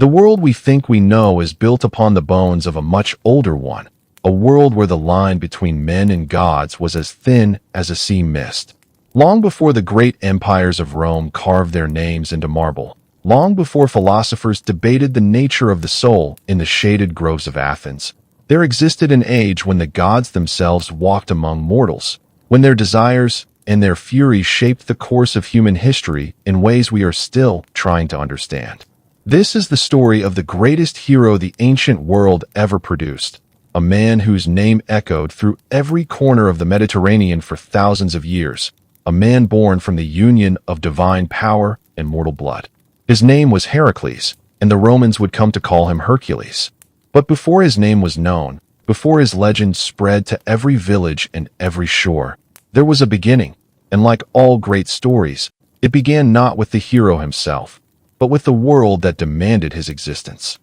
The world we think we know is built upon the bones of a much older one, a world where the line between men and gods was as thin as a sea mist. Long before the great empires of Rome carved their names into marble, long before philosophers debated the nature of the soul in the shaded groves of Athens, there existed an age when the gods themselves walked among mortals, when their desires and their fury shaped the course of human history in ways we are still trying to understand. This is the story of the greatest hero the ancient world ever produced, a man whose name echoed through every corner of the Mediterranean for thousands of years, a man born from the union of divine power and mortal blood. His name was Heracles, and the Romans would come to call him Hercules. But before his name was known, before his legend spread to every village and every shore, there was a beginning, and like all great stories, it began not with the hero himself, but with the world that demanded his existence.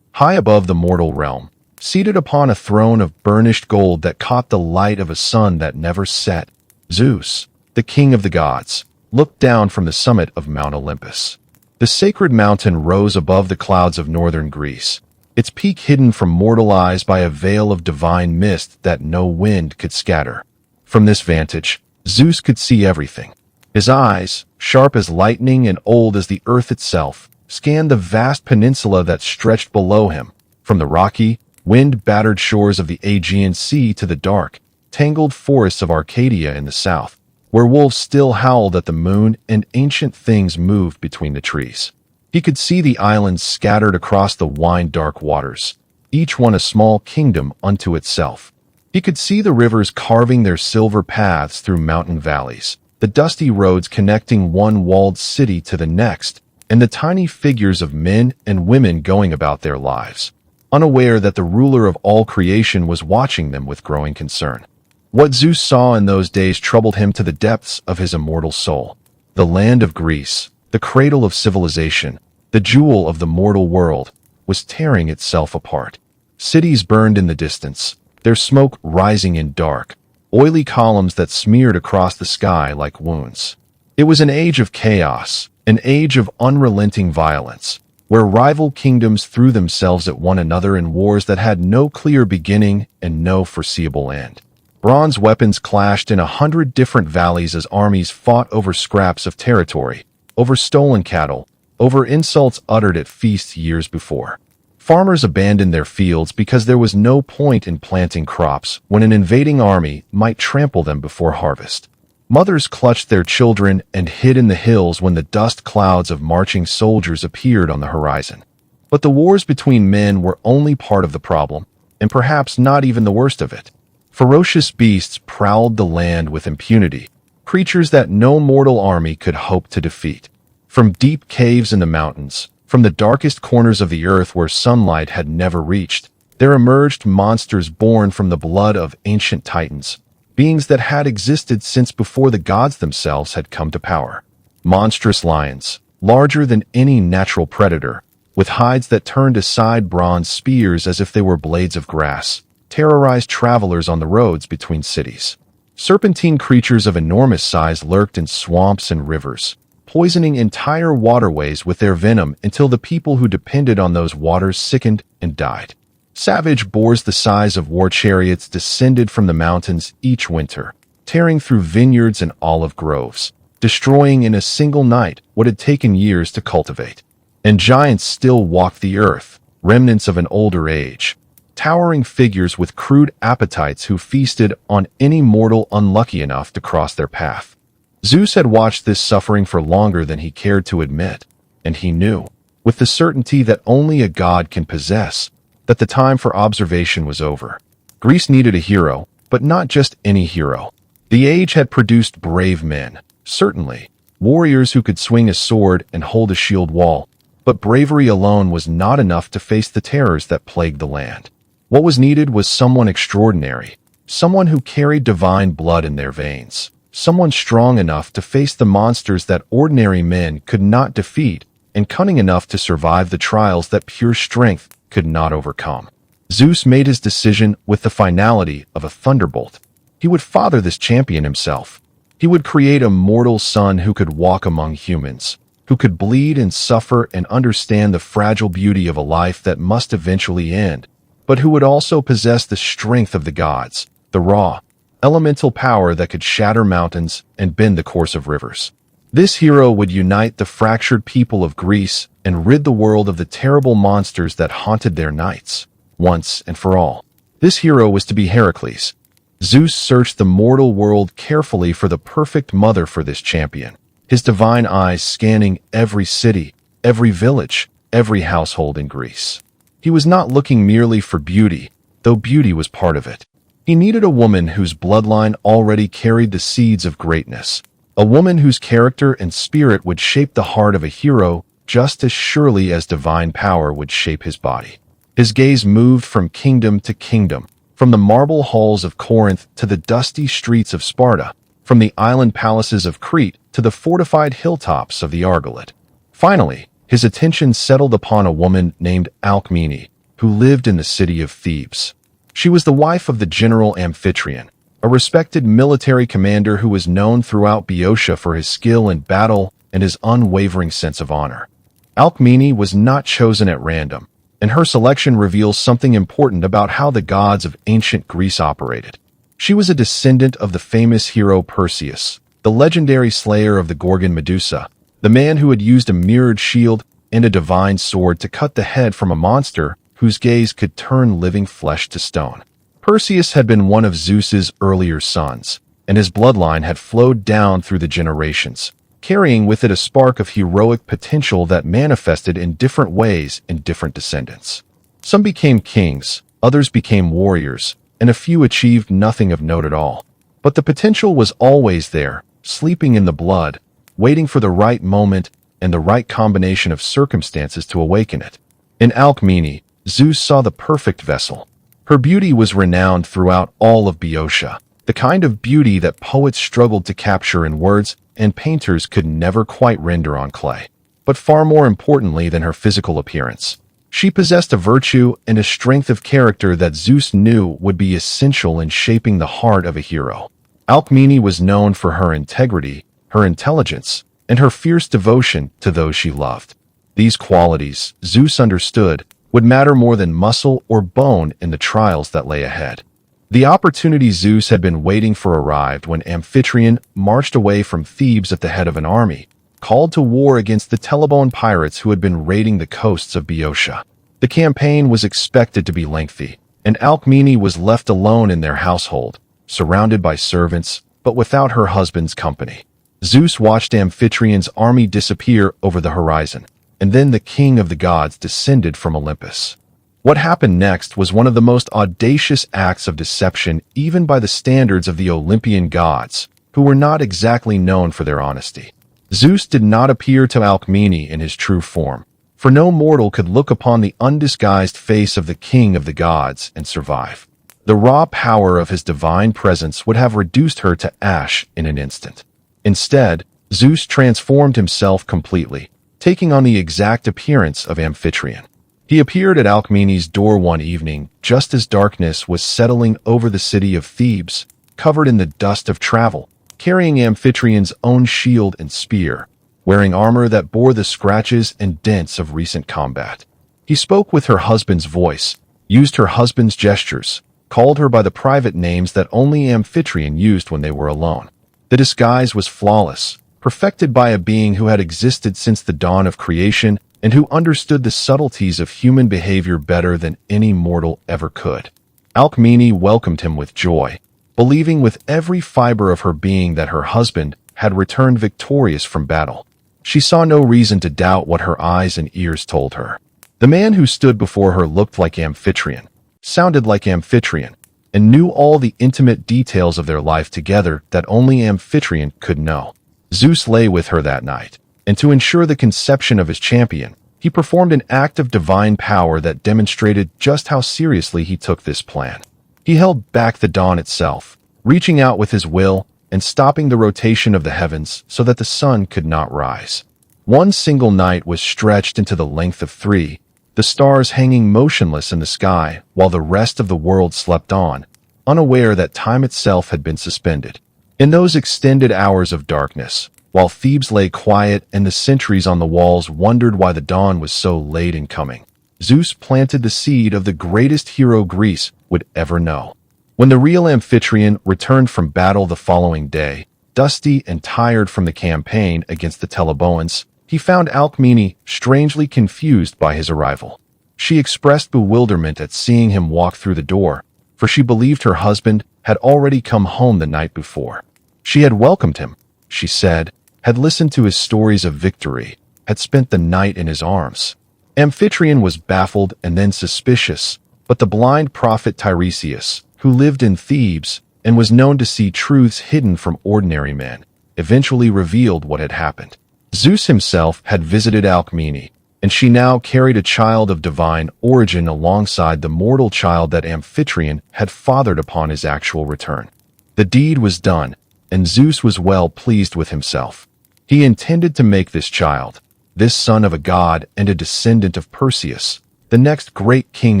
High above the mortal realm, seated upon a throne of burnished gold that caught the light of a sun that never set, Zeus, the king of the gods, looked down from the summit of Mount Olympus. The sacred mountain rose above the clouds of northern Greece, its peak hidden from mortal eyes by a veil of divine mist that no wind could scatter. From this vantage, Zeus could see everything. His eyes, sharp as lightning and old as the earth itself, scanned the vast peninsula that stretched below him, from the rocky, wind-battered shores of the Aegean Sea to the dark, tangled forests of Arcadia in the south, where wolves still howled at the moon and ancient things moved between the trees. He could see the islands scattered across the wine-dark waters, each one a small kingdom unto itself. He could see the rivers carving their silver paths through mountain valleys, the dusty roads connecting one walled city to the next, and the tiny figures of men and women going about their lives, unaware that the ruler of all creation was watching them with growing concern. What Zeus saw in those days troubled him to the depths of his immortal soul. The land of Greece, the cradle of civilization, the jewel of the mortal world, was tearing itself apart. Cities burned in the distance, their smoke rising in dark, oily columns that smeared across the sky like wounds. It was an age of chaos, an age of unrelenting violence, where rival kingdoms threw themselves at one another in wars that had no clear beginning and no foreseeable end. Bronze weapons clashed in 100 different valleys as armies fought over scraps of territory, over stolen cattle, over insults uttered at feasts years before. Farmers abandoned their fields because there was no point in planting crops when an invading army might trample them before harvest. Mothers clutched their children and hid in the hills when the dust clouds of marching soldiers appeared on the horizon. But the wars between men were only part of the problem, and perhaps not even the worst of it. Ferocious beasts prowled the land with impunity, creatures that no mortal army could hope to defeat. From deep caves in the mountains, from the darkest corners of the earth where sunlight had never reached, there emerged monsters born from the blood of ancient titans, beings that had existed since before the gods themselves had come to power. Monstrous lions, larger than any natural predator, with hides that turned aside bronze spears as if they were blades of grass, terrorized travelers on the roads between cities. Serpentine creatures of enormous size lurked in swamps and rivers, poisoning entire waterways with their venom until the people who depended on those waters sickened and died. Savage boars the size of war chariots descended from the mountains each winter, tearing through vineyards and olive groves, destroying in a single night what had taken years to cultivate. And giants still walked the earth, remnants of an older age, towering figures with crude appetites who feasted on any mortal unlucky enough to cross their path. Zeus had watched this suffering for longer than he cared to admit, and he knew, with the certainty that only a god can possess, that the time for observation was over. Greece needed a hero, but not just any hero. The age had produced brave men, certainly, warriors who could swing a sword and hold a shield wall, but bravery alone was not enough to face the terrors that plagued the land. What was needed was someone extraordinary, someone who carried divine blood in their veins, someone strong enough to face the monsters that ordinary men could not defeat, and cunning enough to survive the trials that pure strength could not overcome. Zeus made his decision with the finality of a thunderbolt. He would father this champion himself. He would create a mortal son who could walk among humans, who could bleed and suffer and understand the fragile beauty of a life that must eventually end, but who would also possess the strength of the gods, the raw, elemental power that could shatter mountains and bend the course of rivers. This hero would unite the fractured people of Greece and rid the world of the terrible monsters that haunted their nights, once and for all. This hero was to be Heracles. Zeus searched the mortal world carefully for the perfect mother for this champion, his divine eyes scanning every city, every village, every household in Greece. He was not looking merely for beauty, though beauty was part of it. He needed a woman whose bloodline already carried the seeds of greatness, a woman whose character and spirit would shape the heart of a hero just as surely as divine power would shape his body. His gaze moved from kingdom to kingdom, from the marble halls of Corinth to the dusty streets of Sparta, from the island palaces of Crete to the fortified hilltops of the Argolit. Finally, his attention settled upon a woman named Alcmene, who lived in the city of Thebes. She was the wife of the general Amphitryon, a respected military commander who was known throughout Boeotia for his skill in battle and his unwavering sense of honor. Alcmene was not chosen at random, and her selection reveals something important about how the gods of ancient Greece operated. She was a descendant of the famous hero Perseus, the legendary slayer of the Gorgon Medusa, the man who had used a mirrored shield and a divine sword to cut the head from a monster whose gaze could turn living flesh to stone. Perseus had been one of Zeus's earlier sons, and his bloodline had flowed down through the generations, carrying with it a spark of heroic potential that manifested in different ways in different descendants. Some became kings, others became warriors, and a few achieved nothing of note at all. But the potential was always there, sleeping in the blood, waiting for the right moment and the right combination of circumstances to awaken it. In Alcmene, Zeus saw the perfect vessel. Her beauty was renowned throughout all of Boeotia, the kind of beauty that poets struggled to capture in words and painters could never quite render on clay. But far more importantly than her physical appearance, she possessed a virtue and a strength of character that Zeus knew would be essential in shaping the heart of a hero. Alcmene was known for her integrity, her intelligence, and her fierce devotion to those she loved. These qualities, Zeus understood, would matter more than muscle or bone in the trials that lay ahead. The opportunity Zeus had been waiting for arrived when Amphitryon marched away from Thebes at the head of an army, called to war against the Telebone pirates who had been raiding the coasts of Boeotia. The campaign was expected to be lengthy, and Alcmene was left alone in their household, surrounded by servants, but without her husband's company. Zeus watched Amphitryon's army disappear over the horizon, and then the king of the gods descended from Olympus. What happened next was one of the most audacious acts of deception even by the standards of the Olympian gods, who were not exactly known for their honesty. Zeus did not appear to Alcmene in his true form, for no mortal could look upon the undisguised face of the king of the gods and survive. The raw power of his divine presence would have reduced her to ash in an instant. Instead, Zeus transformed himself completely, taking on the exact appearance of Amphitryon. He appeared at Alcmene's door one evening, just as darkness was settling over the city of Thebes, covered in the dust of travel, carrying Amphitryon's own shield and spear, wearing armor that bore the scratches and dents of recent combat. He spoke with her husband's voice, used her husband's gestures, called her by the private names that only Amphitryon used when they were alone. The disguise was flawless, perfected by a being who had existed since the dawn of creation and who understood the subtleties of human behavior better than any mortal ever could. Alcmene welcomed him with joy, believing with every fiber of her being that her husband had returned victorious from battle. She saw no reason to doubt what her eyes and ears told her. The man who stood before her looked like Amphitryon, sounded like Amphitryon, and knew all the intimate details of their life together that only Amphitryon could know. Zeus lay with her that night, and to ensure the conception of his champion, he performed an act of divine power that demonstrated just how seriously he took this plan. He held back the dawn itself, reaching out with his will and stopping the rotation of the heavens so that the sun could not rise. One single night was stretched into the length of 3, the stars hanging motionless in the sky while the rest of the world slept on, unaware that time itself had been suspended. In those extended hours of darkness, while Thebes lay quiet and the sentries on the walls wondered why the dawn was so late in coming. Zeus planted the seed of the greatest hero Greece would ever know. When the real Amphitryon returned from battle the following day, dusty and tired from the campaign against the Teleboans, he found Alcmene strangely confused by his arrival. She expressed bewilderment at seeing him walk through the door, for she believed her husband had already come home the night before. She had welcomed him, she said, had listened to his stories of victory, had spent the night in his arms. Amphitryon was baffled and then suspicious, but the blind prophet Tiresias, who lived in Thebes and was known to see truths hidden from ordinary men, eventually revealed what had happened. Zeus himself had visited Alcmene, and she now carried a child of divine origin alongside the mortal child that Amphitryon had fathered upon his actual return. The deed was done, and Zeus was well pleased with himself. He intended to make this child, this son of a god and a descendant of Perseus, the next great king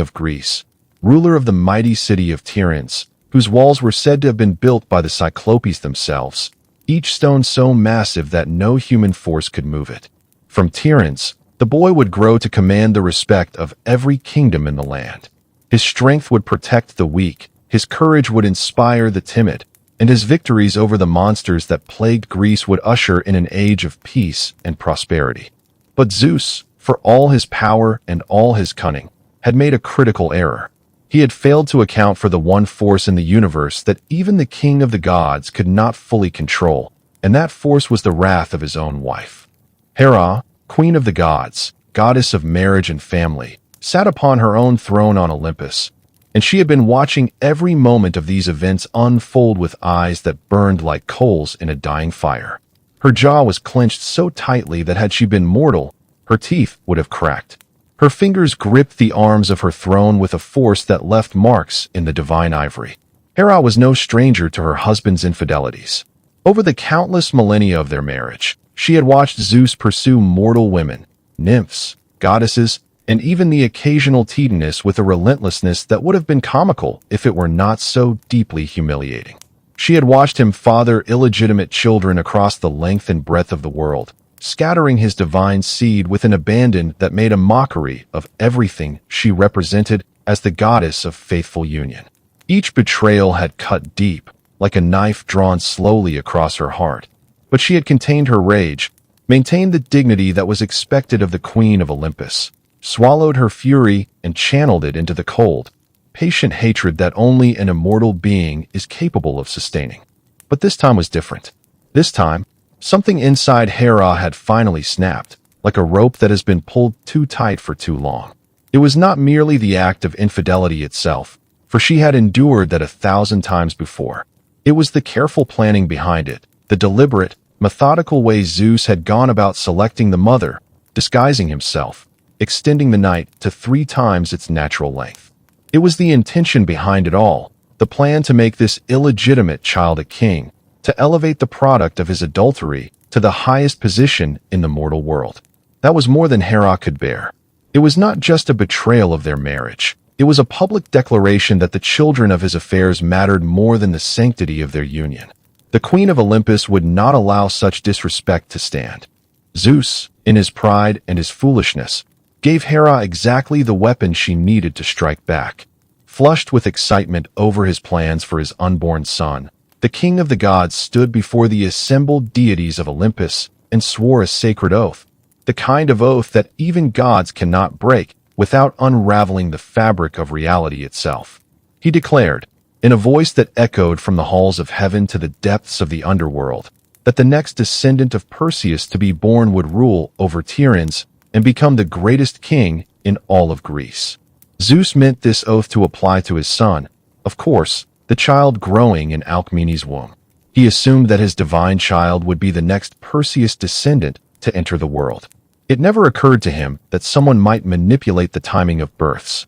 of Greece, ruler of the mighty city of Tiryns, whose walls were said to have been built by the Cyclopes themselves, each stone so massive that no human force could move it. From Tiryns, the boy would grow to command the respect of every kingdom in the land. His strength would protect the weak, his courage would inspire the timid, and his victories over the monsters that plagued Greece would usher in an age of peace and prosperity. But Zeus, for all his power and all his cunning, had made a critical error. He had failed to account for the one force in the universe that even the king of the gods could not fully control, and that force was the wrath of his own wife. Hera, queen of the gods, goddess of marriage and family, sat upon her own throne on Olympus, and she had been watching every moment of these events unfold with eyes that burned like coals in a dying fire. Her jaw was clenched so tightly that had she been mortal, her teeth would have cracked. Her fingers gripped the arms of her throne with a force that left marks in the divine ivory. Hera was no stranger to her husband's infidelities. Over the countless millennia of their marriage, she had watched Zeus pursue mortal women, nymphs, goddesses, and even the occasional Titaness with a relentlessness that would have been comical if it were not so deeply humiliating. She had watched him father illegitimate children across the length and breadth of the world, scattering his divine seed with an abandon that made a mockery of everything she represented as the goddess of faithful union. Each betrayal had cut deep, like a knife drawn slowly across her heart, but she had contained her rage, maintained the dignity that was expected of the queen of Olympus, swallowed her fury and channeled it into the cold, patient hatred that only an immortal being is capable of sustaining. But this time was different. This time, something inside Hera had finally snapped, like a rope that has been pulled too tight for too long. It was not merely the act of infidelity itself, for she had endured that 1,000 times before. It was the careful planning behind it, the deliberate, methodical way Zeus had gone about selecting the mother, disguising himself, extending the night to 3 times its natural length. It was the intention behind it all, the plan to make this illegitimate child a king, to elevate the product of his adultery to the highest position in the mortal world. That was more than Hera could bear. It was not just a betrayal of their marriage. It was a public declaration that the children of his affairs mattered more than the sanctity of their union. The queen of Olympus would not allow such disrespect to stand. Zeus, in his pride and his foolishness, gave Hera exactly the weapon she needed to strike back. Flushed with excitement over his plans for his unborn son, the king of the gods stood before the assembled deities of Olympus and swore a sacred oath, the kind of oath that even gods cannot break without unraveling the fabric of reality itself. He declared, in a voice that echoed from the halls of heaven to the depths of the underworld, that the next descendant of Perseus to be born would rule over Tiryns and become the greatest king in all of Greece. Zeus meant this oath to apply to his son, of course, the child growing in Alcmene's womb. He assumed that his divine child would be the next Perseus descendant to enter the world. It never occurred to him that someone might manipulate the timing of births.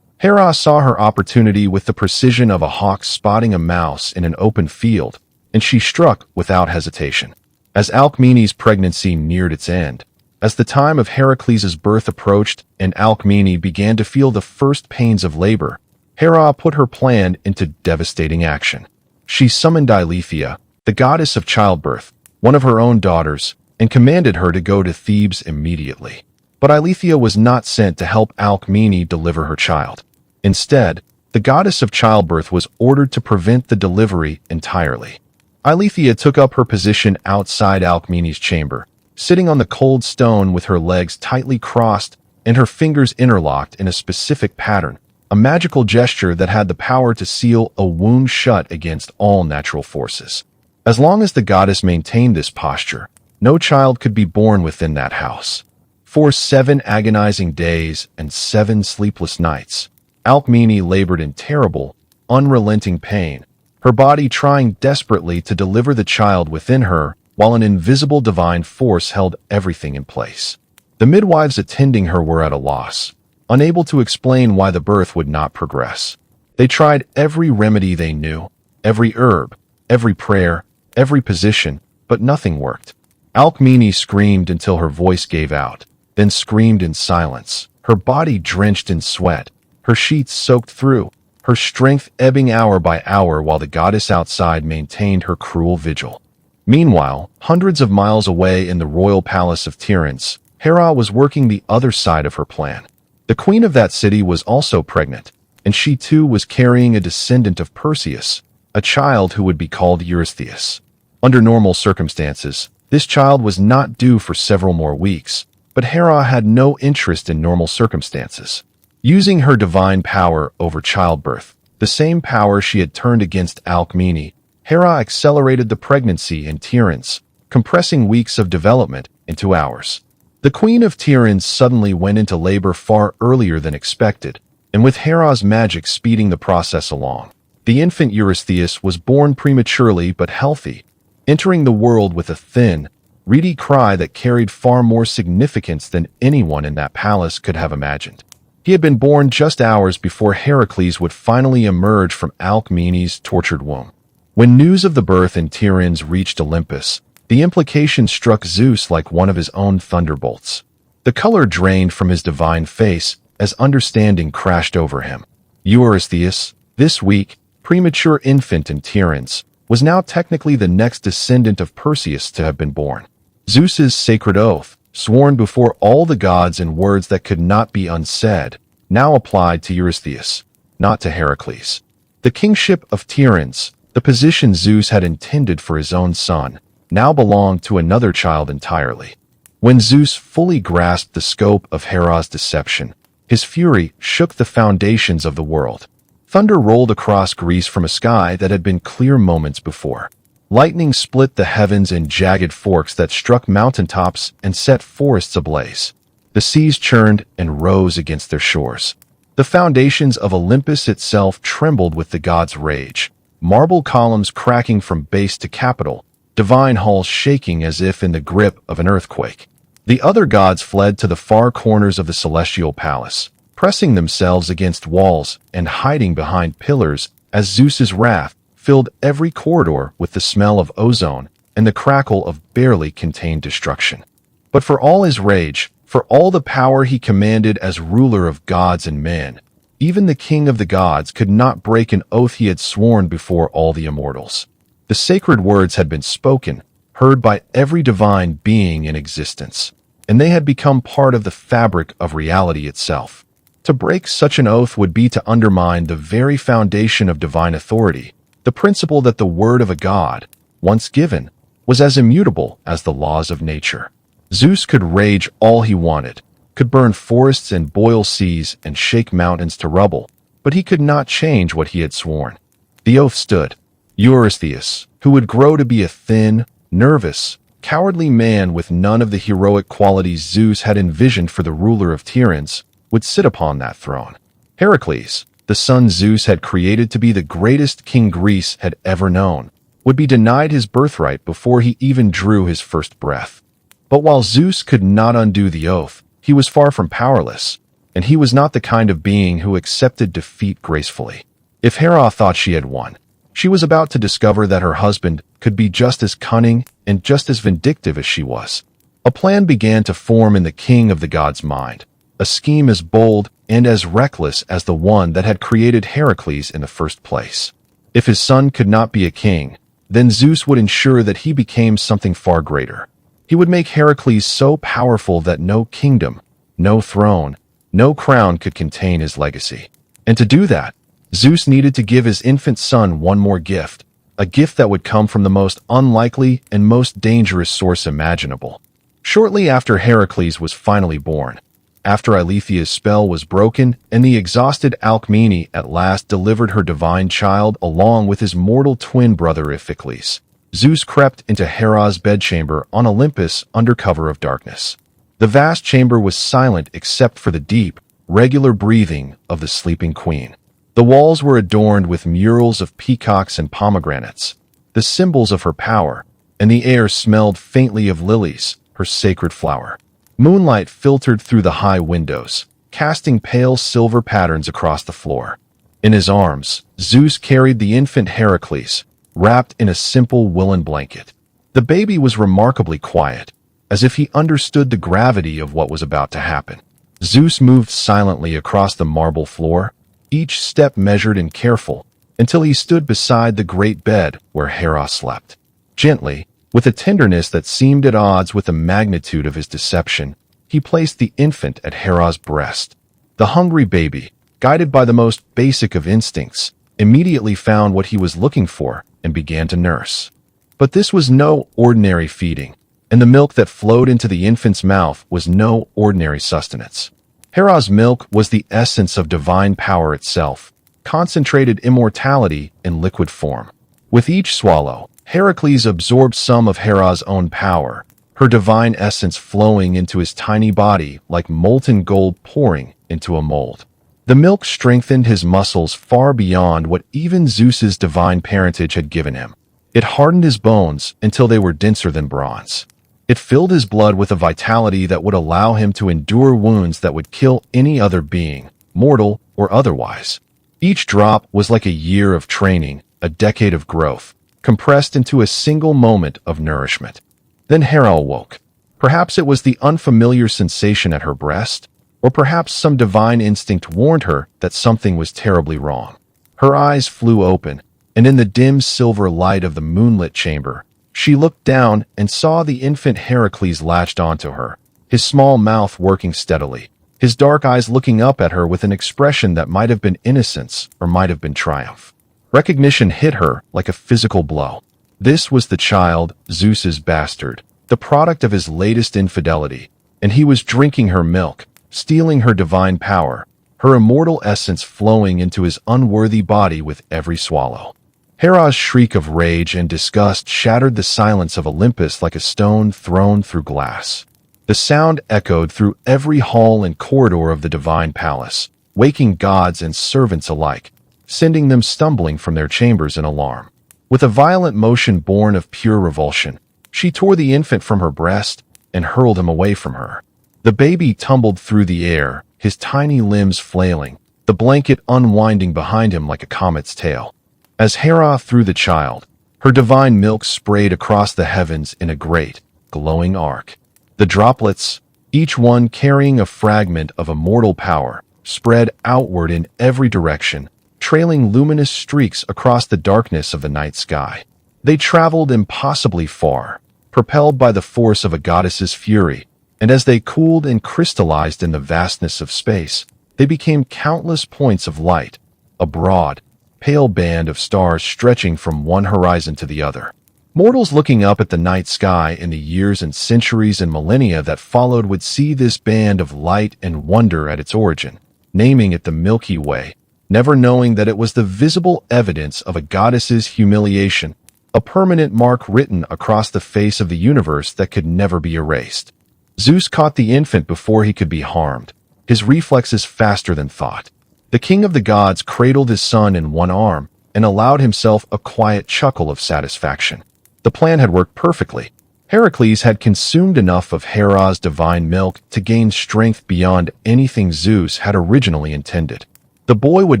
Hera saw her opportunity with the precision of a hawk spotting a mouse in an open field, and she struck without hesitation. As Alcmene's pregnancy neared its end, as the time of Heracles' birth approached and Alcmene began to feel the first pains of labor, Hera put her plan into devastating action. She summoned Eileithyia, the goddess of childbirth, one of her own daughters, and commanded her to go to Thebes immediately. But Eileithyia was not sent to help Alcmene deliver her child. Instead, the goddess of childbirth was ordered to prevent the delivery entirely. Eileithyia took up her position outside Alcmene's chamber, sitting on the cold stone with her legs tightly crossed and her fingers interlocked in a specific pattern, a magical gesture that had the power to seal a wound shut against all natural forces. As long as the goddess maintained this posture, no child could be born within that house. For 7 agonizing days and 7 sleepless nights, Alcmene labored in terrible, unrelenting pain, her body trying desperately to deliver the child within her while an invisible divine force held everything in place. The midwives attending her were at a loss, unable to explain why the birth would not progress. They tried every remedy they knew, every herb, every prayer, every position, but nothing worked. Alcmene screamed until her voice gave out, then screamed in silence, her body drenched in sweat, her sheets soaked through, her strength ebbing hour by hour while the goddess outside maintained her cruel vigil. Meanwhile, hundreds of miles away in the royal palace of Tiryns, Hera was working the other side of her plan. The queen of that city was also pregnant, and she too was carrying a descendant of Perseus, a child who would be called Eurystheus. Under normal circumstances, this child was not due for several more weeks, but Hera had no interest in normal circumstances. Using her divine power over childbirth, the same power she had turned against Alcmene, Hera accelerated the pregnancy in Tiryns, compressing weeks of development into hours. The queen of Tiryns suddenly went into labor far earlier than expected, and with Hera's magic speeding the process along, the infant Eurystheus was born prematurely but healthy, entering the world with a thin, reedy cry that carried far more significance than anyone in that palace could have imagined. He had been born just hours before Heracles would finally emerge from Alcmene's tortured womb. When news of the birth in Tiryns reached Olympus, the implication struck Zeus like one of his own thunderbolts. The color drained from his divine face as understanding crashed over him. Eurystheus, this weak, premature infant in Tiryns, was now technically the next descendant of Perseus to have been born. Zeus's sacred oath, sworn before all the gods in words that could not be unsaid, now applied to Eurystheus, not to Heracles. The kingship of Tiryns, the position Zeus had intended for his own son, now belonged to another child entirely. When Zeus fully grasped the scope of Hera's deception, his fury shook the foundations of the world. Thunder rolled across Greece from a sky that had been clear moments before. Lightning split the heavens in jagged forks that struck mountaintops and set forests ablaze. The seas churned and rose against their shores. The foundations of Olympus itself trembled with the gods' rage, marble columns cracking from base to capital, divine halls shaking as if in the grip of an earthquake. The other gods fled to the far corners of the celestial palace, pressing themselves against walls and hiding behind pillars as Zeus's wrath filled every corridor with the smell of ozone and the crackle of barely contained destruction. But for all his rage, for all the power he commanded as ruler of gods and men, even the king of the gods could not break an oath he had sworn before all the immortals. The sacred words had been spoken, heard by every divine being in existence, and they had become part of the fabric of reality itself. To break such an oath would be to undermine the very foundation of divine authority, the principle that the word of a god, once given, was as immutable as the laws of nature. Zeus could rage all he wanted, could burn forests and boil seas and shake mountains to rubble, but he could not change what he had sworn. The oath stood. Eurystheus, who would grow to be a thin, nervous, cowardly man with none of the heroic qualities Zeus had envisioned for the ruler of Tiryns, would sit upon that throne. Heracles, the son Zeus had created to be the greatest king Greece had ever known, would be denied his birthright before he even drew his first breath. But while Zeus could not undo the oath, he was far from powerless, and he was not the kind of being who accepted defeat gracefully. If Hera thought she had won, she was about to discover that her husband could be just as cunning and just as vindictive as she was. A plan began to form in the king of the gods' mind, a scheme as bold and as reckless as the one that had created Heracles in the first place. If his son could not be a king, then Zeus would ensure that he became something far greater. He would make Heracles so powerful that no kingdom, no throne, no crown could contain his legacy. And to do that, Zeus needed to give his infant son one more gift, a gift that would come from the most unlikely and most dangerous source imaginable. Shortly after Heracles was finally born, after Eileithy's spell was broken and the exhausted Alcmene at last delivered her divine child along with his mortal twin brother Iphicles, Zeus crept into Hera's bedchamber on Olympus under cover of darkness. The vast chamber was silent except for the deep, regular breathing of the sleeping queen. The walls were adorned with murals of peacocks and pomegranates, the symbols of her power, and the air smelled faintly of lilies, her sacred flower. Moonlight filtered through the high windows, casting pale silver patterns across the floor. In his arms, Zeus carried the infant Heracles, wrapped in a simple woolen blanket. The baby was remarkably quiet, as if he understood the gravity of what was about to happen. Zeus moved silently across the marble floor, each step measured and careful, until he stood beside the great bed where Hera slept. Gently, with a tenderness that seemed at odds with the magnitude of his deception, he placed the infant at Hera's breast. The hungry baby, guided by the most basic of instincts, immediately found what he was looking for and began to nurse. But this was no ordinary feeding, and the milk that flowed into the infant's mouth was no ordinary sustenance. Hera's milk was the essence of divine power itself, concentrated immortality in liquid form. With each swallow, Heracles absorbed some of Hera's own power, her divine essence flowing into his tiny body like molten gold pouring into a mold. The milk strengthened his muscles far beyond what even Zeus's divine parentage had given him. It hardened his bones until they were denser than bronze. It filled his blood with a vitality that would allow him to endure wounds that would kill any other being, mortal or otherwise. Each drop was like a year of training, a decade of growth, compressed into a single moment of nourishment. Then Hera awoke. Perhaps it was the unfamiliar sensation at her breast, or perhaps some divine instinct warned her that something was terribly wrong. Her eyes flew open, and in the dim silver light of the moonlit chamber, she looked down and saw the infant Heracles latched onto her, his small mouth working steadily, his dark eyes looking up at her with an expression that might have been innocence or might have been triumph. Recognition hit her like a physical blow. This was the child, Zeus's bastard, the product of his latest infidelity, and he was drinking her milk, stealing her divine power, her immortal essence flowing into his unworthy body with every swallow. Hera's shriek of rage and disgust shattered the silence of Olympus like a stone thrown through glass. The sound echoed through every hall and corridor of the divine palace, waking gods and servants alike, sending them stumbling from their chambers in alarm. With a violent motion born of pure revulsion, she tore the infant from her breast and hurled him away from her. The baby tumbled through the air, his tiny limbs flailing, the blanket unwinding behind him like a comet's tail. As Hera threw the child, her divine milk sprayed across the heavens in a great, glowing arc. The droplets, each one carrying a fragment of immortal power, spread outward in every direction, trailing luminous streaks across the darkness of the night sky. They traveled impossibly far, propelled by the force of a goddess's fury, and as they cooled and crystallized in the vastness of space, they became countless points of light, a broad, pale band of stars stretching from one horizon to the other. Mortals looking up at the night sky in the years and centuries and millennia that followed would see this band of light and wonder at its origin, naming it the Milky Way, never knowing that it was the visible evidence of a goddess's humiliation, a permanent mark written across the face of the universe that could never be erased. Zeus caught the infant before he could be harmed, his reflexes faster than thought. The king of the gods cradled his son in one arm and allowed himself a quiet chuckle of satisfaction. The plan had worked perfectly. Heracles had consumed enough of Hera's divine milk to gain strength beyond anything Zeus had originally intended. The boy would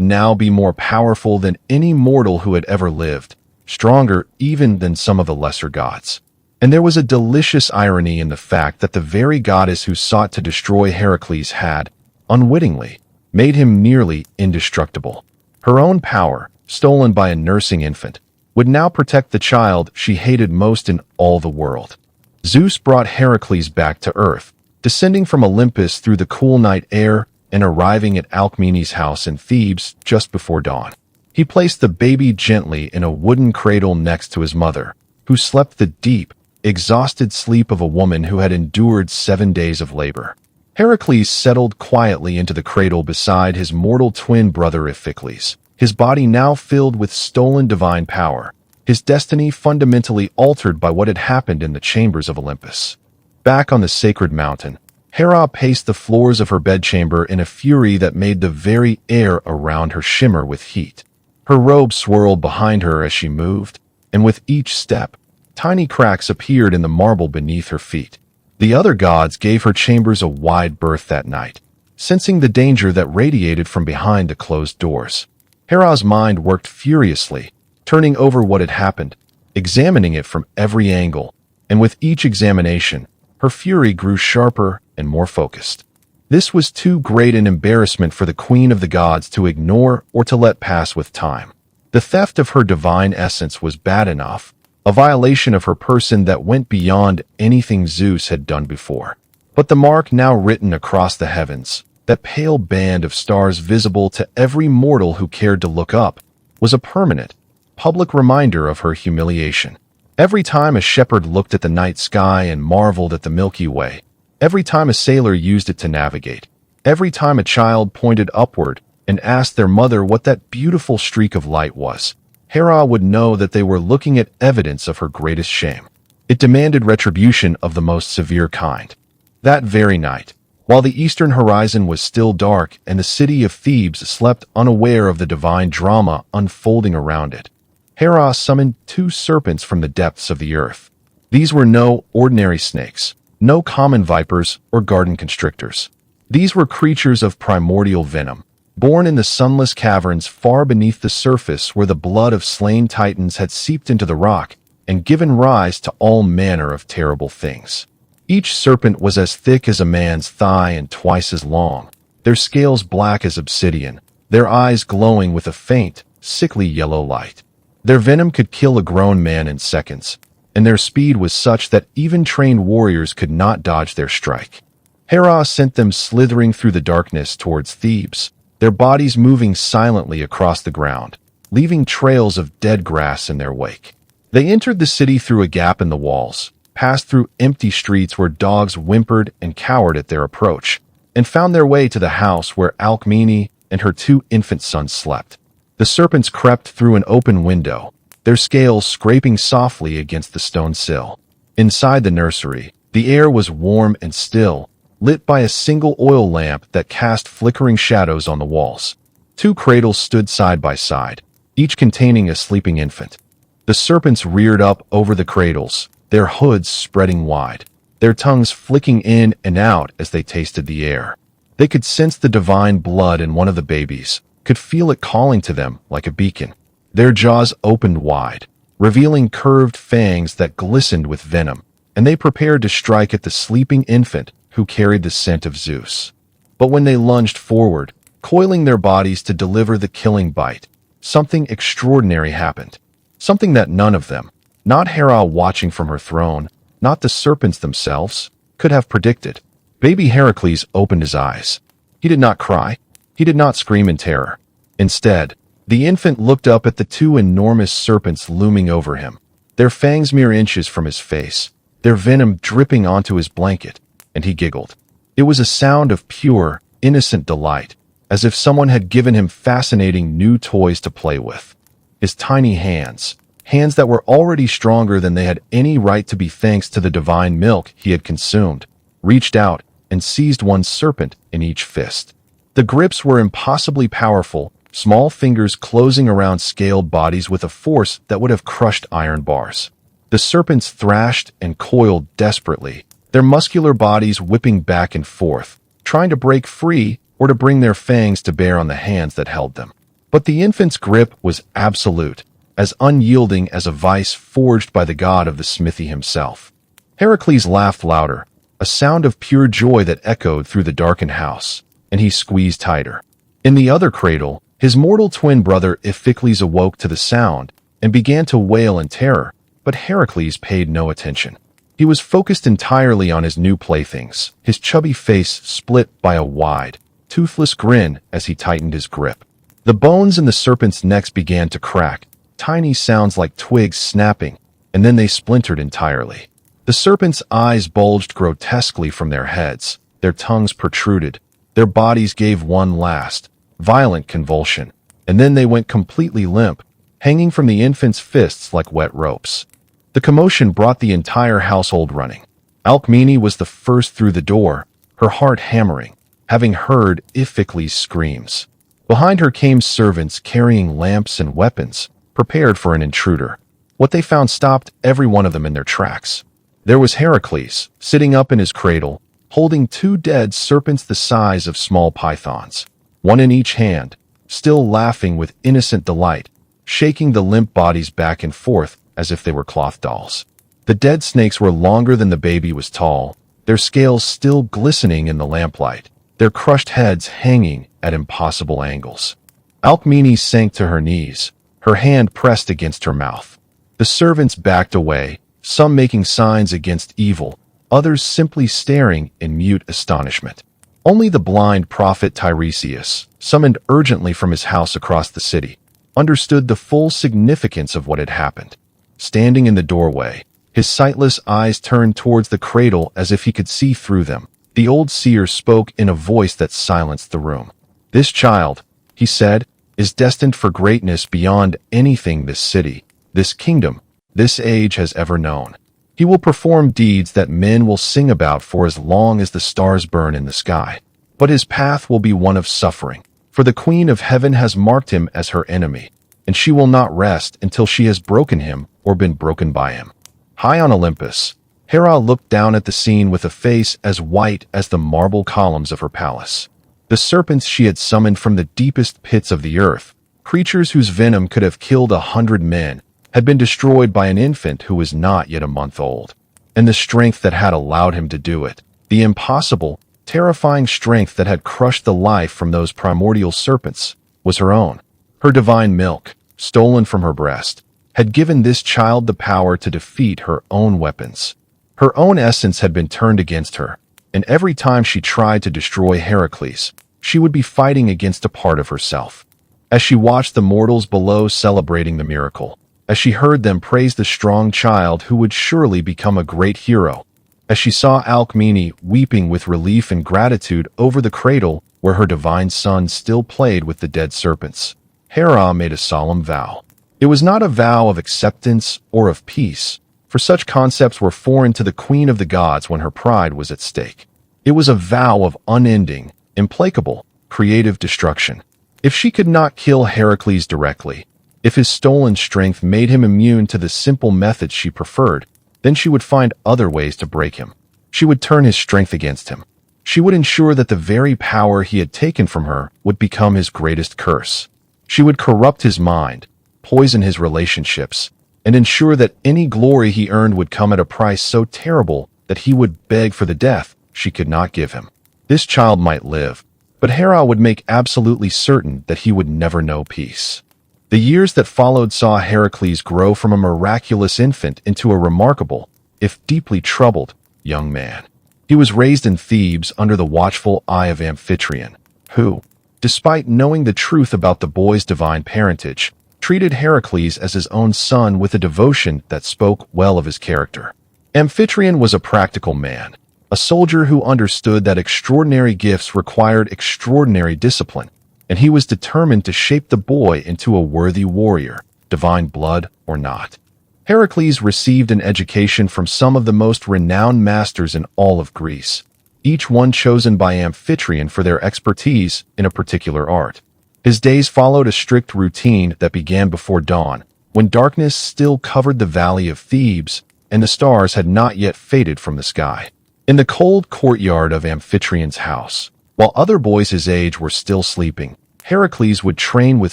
now be more powerful than any mortal who had ever lived, stronger even than some of the lesser gods. And there was a delicious irony in the fact that the very goddess who sought to destroy Heracles had, unwittingly, made him nearly indestructible. Her own power, stolen by a nursing infant, would now protect the child she hated most in all the world. Zeus brought Heracles back to Earth, descending from Olympus through the cool night air and arriving at Alcmene's house in Thebes just before dawn. He placed the baby gently in a wooden cradle next to his mother, who slept the deep, exhausted sleep of a woman who had endured 7 days of labor. Heracles settled quietly into the cradle beside his mortal twin brother Iphicles, his body now filled with stolen divine power, his destiny fundamentally altered by what had happened in the chambers of Olympus. Back on the sacred mountain, Hera paced the floors of her bedchamber in a fury that made the very air around her shimmer with heat. Her robe swirled behind her as she moved, and with each step, tiny cracks appeared in the marble beneath her feet. The other gods gave her chambers a wide berth that night, sensing the danger that radiated from behind the closed doors. Hera's mind worked furiously, turning over what had happened, examining it from every angle, and with each examination, her fury grew sharper and more focused. This was too great an embarrassment for the queen of the gods to ignore or to let pass with time. The theft of her divine essence was bad enough, a violation of her person that went beyond anything Zeus had done before. But the mark now written across the heavens, that pale band of stars visible to every mortal who cared to look up, was a permanent, public reminder of her humiliation. Every time a shepherd looked at the night sky and marveled at the Milky Way, every time a sailor used it to navigate, every time a child pointed upward and asked their mother what that beautiful streak of light was, Hera would know that they were looking at evidence of her greatest shame. It demanded retribution of the most severe kind. That very night, while the eastern horizon was still dark and the city of Thebes slept unaware of the divine drama unfolding around it, Hera summoned 2 serpents from the depths of the earth. These were no ordinary snakes, no common vipers or garden constrictors. These were creatures of primordial venom, born in the sunless caverns far beneath the surface where the blood of slain titans had seeped into the rock and given rise to all manner of terrible things. Each serpent was as thick as a man's thigh and twice as long, their scales black as obsidian, their eyes glowing with a faint, sickly yellow light. Their venom could kill a grown man in seconds, and their speed was such that even trained warriors could not dodge their strike. Hera sent them slithering through the darkness towards Thebes, their bodies moving silently across the ground, leaving trails of dead grass in their wake. They entered the city through a gap in the walls, passed through empty streets where dogs whimpered and cowered at their approach, and found their way to the house where Alcmene and her 2 infant sons slept. The serpents crept through an open window, their scales scraping softly against the stone sill. Inside the nursery, the air was warm and still, lit by a single oil lamp that cast flickering shadows on the walls. 2 cradles stood side by side, each containing a sleeping infant. The serpents reared up over the cradles, their hoods spreading wide, their tongues flicking in and out as they tasted the air. They could sense the divine blood in one of the babies, could feel it calling to them like a beacon. Their jaws opened wide, revealing curved fangs that glistened with venom, and they prepared to strike at the sleeping infant who carried the scent of Zeus. But when they lunged forward, coiling their bodies to deliver the killing bite, something extraordinary happened. Something that none of them, not Hera watching from her throne, not the serpents themselves, could have predicted. Baby Heracles opened his eyes. He did not cry. He did not scream in terror. Instead, the infant looked up at the 2 enormous serpents looming over him, their fangs mere inches from his face, their venom dripping onto his blanket, and he giggled. It was a sound of pure, innocent delight, as if someone had given him fascinating new toys to play with. His tiny hands that were already stronger than they had any right to be thanks to the divine milk he had consumed, reached out and seized one serpent in each fist. The grips were impossibly powerful, small fingers closing around scaled bodies with a force that would have crushed iron bars. The serpents thrashed and coiled desperately, their muscular bodies whipping back and forth, trying to break free or to bring their fangs to bear on the hands that held them. But the infant's grip was absolute, as unyielding as a vice forged by the god of the smithy himself. Heracles laughed louder, a sound of pure joy that echoed through the darkened house, and he squeezed tighter. In the other cradle, his mortal twin brother Iphicles awoke to the sound and began to wail in terror, but Heracles paid no attention. He was focused entirely on his new playthings, his chubby face split by a wide, toothless grin as he tightened his grip. The bones in the serpent's necks began to crack, tiny sounds like twigs snapping, and then they splintered entirely. The serpent's eyes bulged grotesquely from their heads, their tongues protruded, their bodies gave one last, violent convulsion, and then they went completely limp, hanging from the infant's fists like wet ropes. The commotion brought the entire household running. Alcmene was the first through the door, her heart hammering, having heard Iphicles' screams. Behind her came servants carrying lamps and weapons, prepared for an intruder. What they found stopped every one of them in their tracks. There was Heracles, sitting up in his cradle, holding two dead serpents the size of small pythons, one in each hand, still laughing with innocent delight, shaking the limp bodies back and forth as if they were cloth dolls. The dead snakes were longer than the baby was tall, their scales still glistening in the lamplight, their crushed heads hanging at impossible angles. Alcmene sank to her knees, her hand pressed against her mouth. The servants backed away, some making signs against evil, others simply staring in mute astonishment. Only the blind prophet Tiresias, summoned urgently from his house across the city, understood the full significance of what had happened. Standing in the doorway, his sightless eyes turned towards the cradle as if he could see through them, the old seer spoke in a voice that silenced the room. "This child," he said, "is destined for greatness beyond anything this city, this kingdom, this age has ever known. He will perform deeds that men will sing about for as long as the stars burn in the sky. But his path will be one of suffering, for the Queen of Heaven has marked him as her enemy, and she will not rest until she has broken him or been broken by him." High on Olympus, Hera looked down at the scene with a face as white as the marble columns of her palace. The serpents she had summoned from the deepest pits of the earth, creatures whose venom could have killed 100 men, had been destroyed by an infant who was not yet a month old. And the strength that had allowed him to do it, the impossible, terrifying strength that had crushed the life from those primordial serpents, was her own. Her divine milk, stolen from her breast, had given this child the power to defeat her own weapons. Her own essence had been turned against her, and every time she tried to destroy Heracles, she would be fighting against a part of herself. As she watched the mortals below celebrating the miracle, as she heard them praise the strong child who would surely become a great hero, as she saw Alcmene weeping with relief and gratitude over the cradle where her divine son still played with the dead serpents, Hera made a solemn vow. It was not a vow of acceptance or of peace, for such concepts were foreign to the queen of the gods when her pride was at stake. It was a vow of unending, implacable, creative destruction. If she could not kill Heracles directly, if his stolen strength made him immune to the simple methods she preferred, then she would find other ways to break him. She would turn his strength against him. She would ensure that the very power he had taken from her would become his greatest curse. She would corrupt his mind, poison his relationships, and ensure that any glory he earned would come at a price so terrible that he would beg for the death she could not give him. This child might live, but Hera would make absolutely certain that he would never know peace. The years that followed saw Heracles grow from a miraculous infant into a remarkable, if deeply troubled, young man. He was raised in Thebes under the watchful eye of Amphitryon, who, despite knowing the truth about the boy's divine parentage, treated Heracles as his own son with a devotion that spoke well of his character. Amphitryon was a practical man, a soldier who understood that extraordinary gifts required extraordinary discipline, and he was determined to shape the boy into a worthy warrior, divine blood or not. Heracles received an education from some of the most renowned masters in all of Greece, each one chosen by Amphitryon for their expertise in a particular art. His days followed a strict routine that began before dawn, when darkness still covered the valley of Thebes and the stars had not yet faded from the sky. In the cold courtyard of Amphitryon's house, while other boys his age were still sleeping, Heracles would train with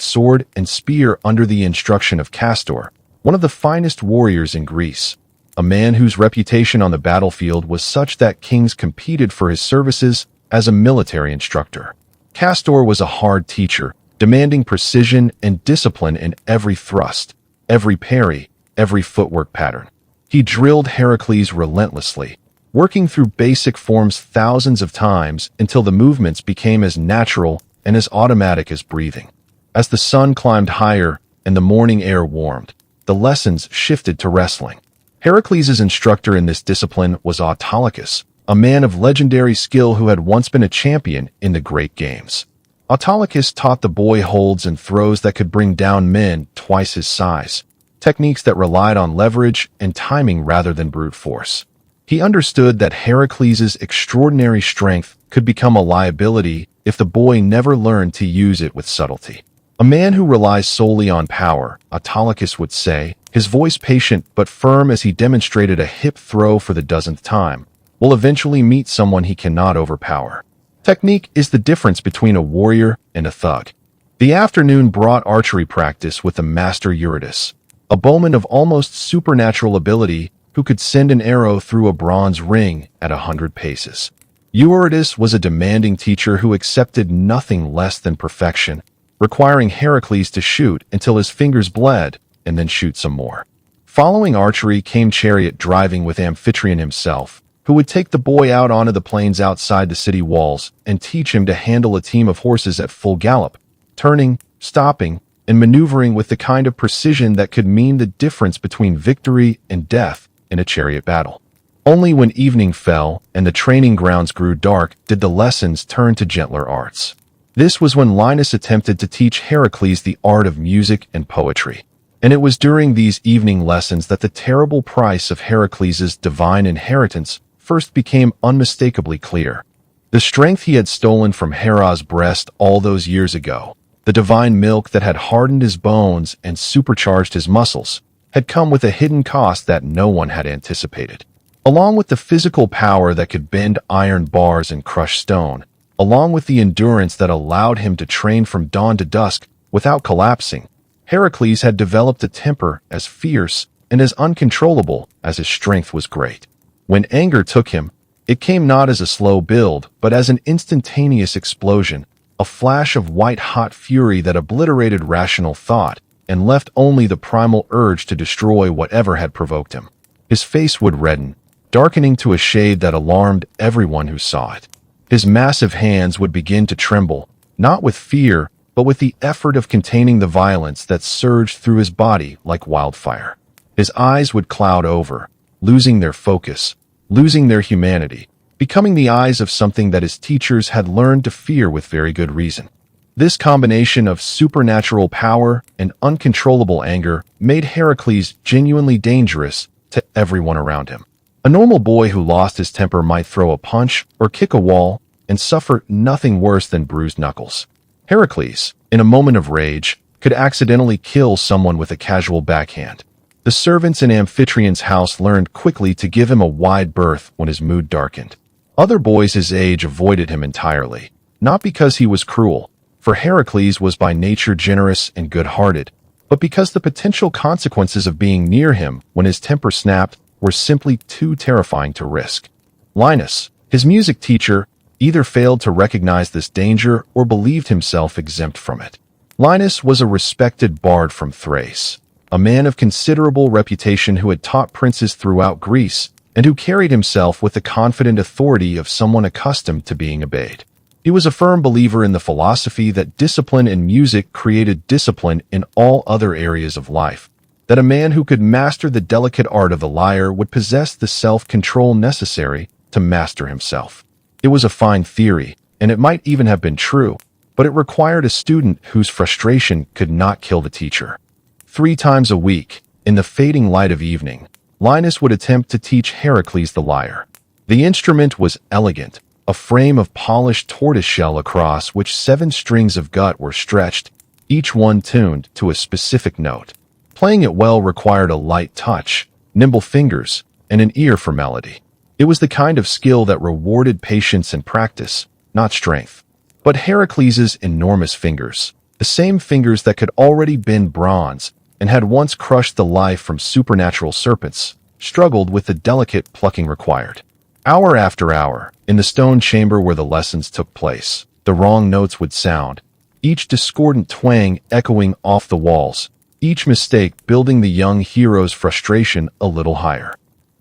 sword and spear under the instruction of Castor, one of the finest warriors in Greece, a man whose reputation on the battlefield was such that kings competed for his services as a military instructor. Castor was a hard teacher, demanding precision and discipline in every thrust, every parry, every footwork pattern. He drilled Heracles relentlessly, working through basic forms thousands of times until the movements became as natural and as automatic as breathing. As the sun climbed higher and the morning air warmed, the lessons shifted to wrestling. Heracles' instructor in this discipline was Autolycus, a man of legendary skill who had once been a champion in the great games. Autolycus taught the boy holds and throws that could bring down men twice his size, techniques that relied on leverage and timing rather than brute force. He understood that Heracles' extraordinary strength could become a liability if the boy never learned to use it with subtlety. A man who relies solely on power, Autolycus would say, his voice patient but firm as he demonstrated a hip throw for the dozenth time, will eventually meet someone he cannot overpower. Technique is the difference between a warrior and a thug. The afternoon brought archery practice with the master Eurytus, a bowman of almost supernatural ability who could send an arrow through a bronze ring at 100 paces. Eurytus was a demanding teacher who accepted nothing less than perfection, requiring Heracles to shoot until his fingers bled and then shoot some more. Following archery came chariot driving with Amphitryon himself, who would take the boy out onto the plains outside the city walls and teach him to handle a team of horses at full gallop, turning, stopping, and maneuvering with the kind of precision that could mean the difference between victory and death in a chariot battle. Only when evening fell and the training grounds grew dark did the lessons turn to gentler arts. This was when Linus attempted to teach Heracles the art of music and poetry. And it was during these evening lessons that the terrible price of Heracles' divine inheritance first became unmistakably clear. The strength he had stolen from Hera's breast all those years ago, the divine milk that had hardened his bones and supercharged his muscles, had come with a hidden cost that no one had anticipated. Along with the physical power that could bend iron bars and crush stone, along with the endurance that allowed him to train from dawn to dusk without collapsing, Heracles had developed a temper as fierce and as uncontrollable as his strength was great. When anger took him, it came not as a slow build, but as an instantaneous explosion, a flash of white-hot fury that obliterated rational thought and left only the primal urge to destroy whatever had provoked him. His face would redden, darkening to a shade that alarmed everyone who saw it. His massive hands would begin to tremble, not with fear, but with the effort of containing the violence that surged through his body like wildfire. His eyes would cloud over, losing their focus, losing their humanity, becoming the eyes of something that his teachers had learned to fear with very good reason. This combination of supernatural power and uncontrollable anger made Heracles genuinely dangerous to everyone around him. A normal boy who lost his temper might throw a punch or kick a wall and suffer nothing worse than bruised knuckles. Heracles, in a moment of rage, could accidentally kill someone with a casual backhand. The servants in Amphitryon's house learned quickly to give him a wide berth when his mood darkened. Other boys his age avoided him entirely, not because he was cruel, for Heracles was by nature generous and good-hearted, but because the potential consequences of being near him when his temper snapped were simply too terrifying to risk. Linus, his music teacher, either failed to recognize this danger or believed himself exempt from it. Linus was a respected bard from Thrace, a man of considerable reputation who had taught princes throughout Greece and who carried himself with the confident authority of someone accustomed to being obeyed. He was a firm believer in the philosophy that discipline in music created discipline in all other areas of life, that a man who could master the delicate art of the lyre would possess the self-control necessary to master himself. It was a fine theory, and it might even have been true, but it required a student whose frustration could not kill the teacher. 3 times a week, in the fading light of evening, Linus would attempt to teach Heracles the lyre. The instrument was elegant, a frame of polished tortoiseshell across which 7 strings of gut were stretched, each one tuned to a specific note. Playing it well required a light touch, nimble fingers, and an ear for melody. It was the kind of skill that rewarded patience and practice, not strength. But Heracles' enormous fingers, the same fingers that could already bend bronze and had once crushed the life from supernatural serpents, struggled with the delicate plucking required. Hour after hour, in the stone chamber where the lessons took place, the wrong notes would sound, each discordant twang echoing off the walls, each mistake building the young hero's frustration a little higher.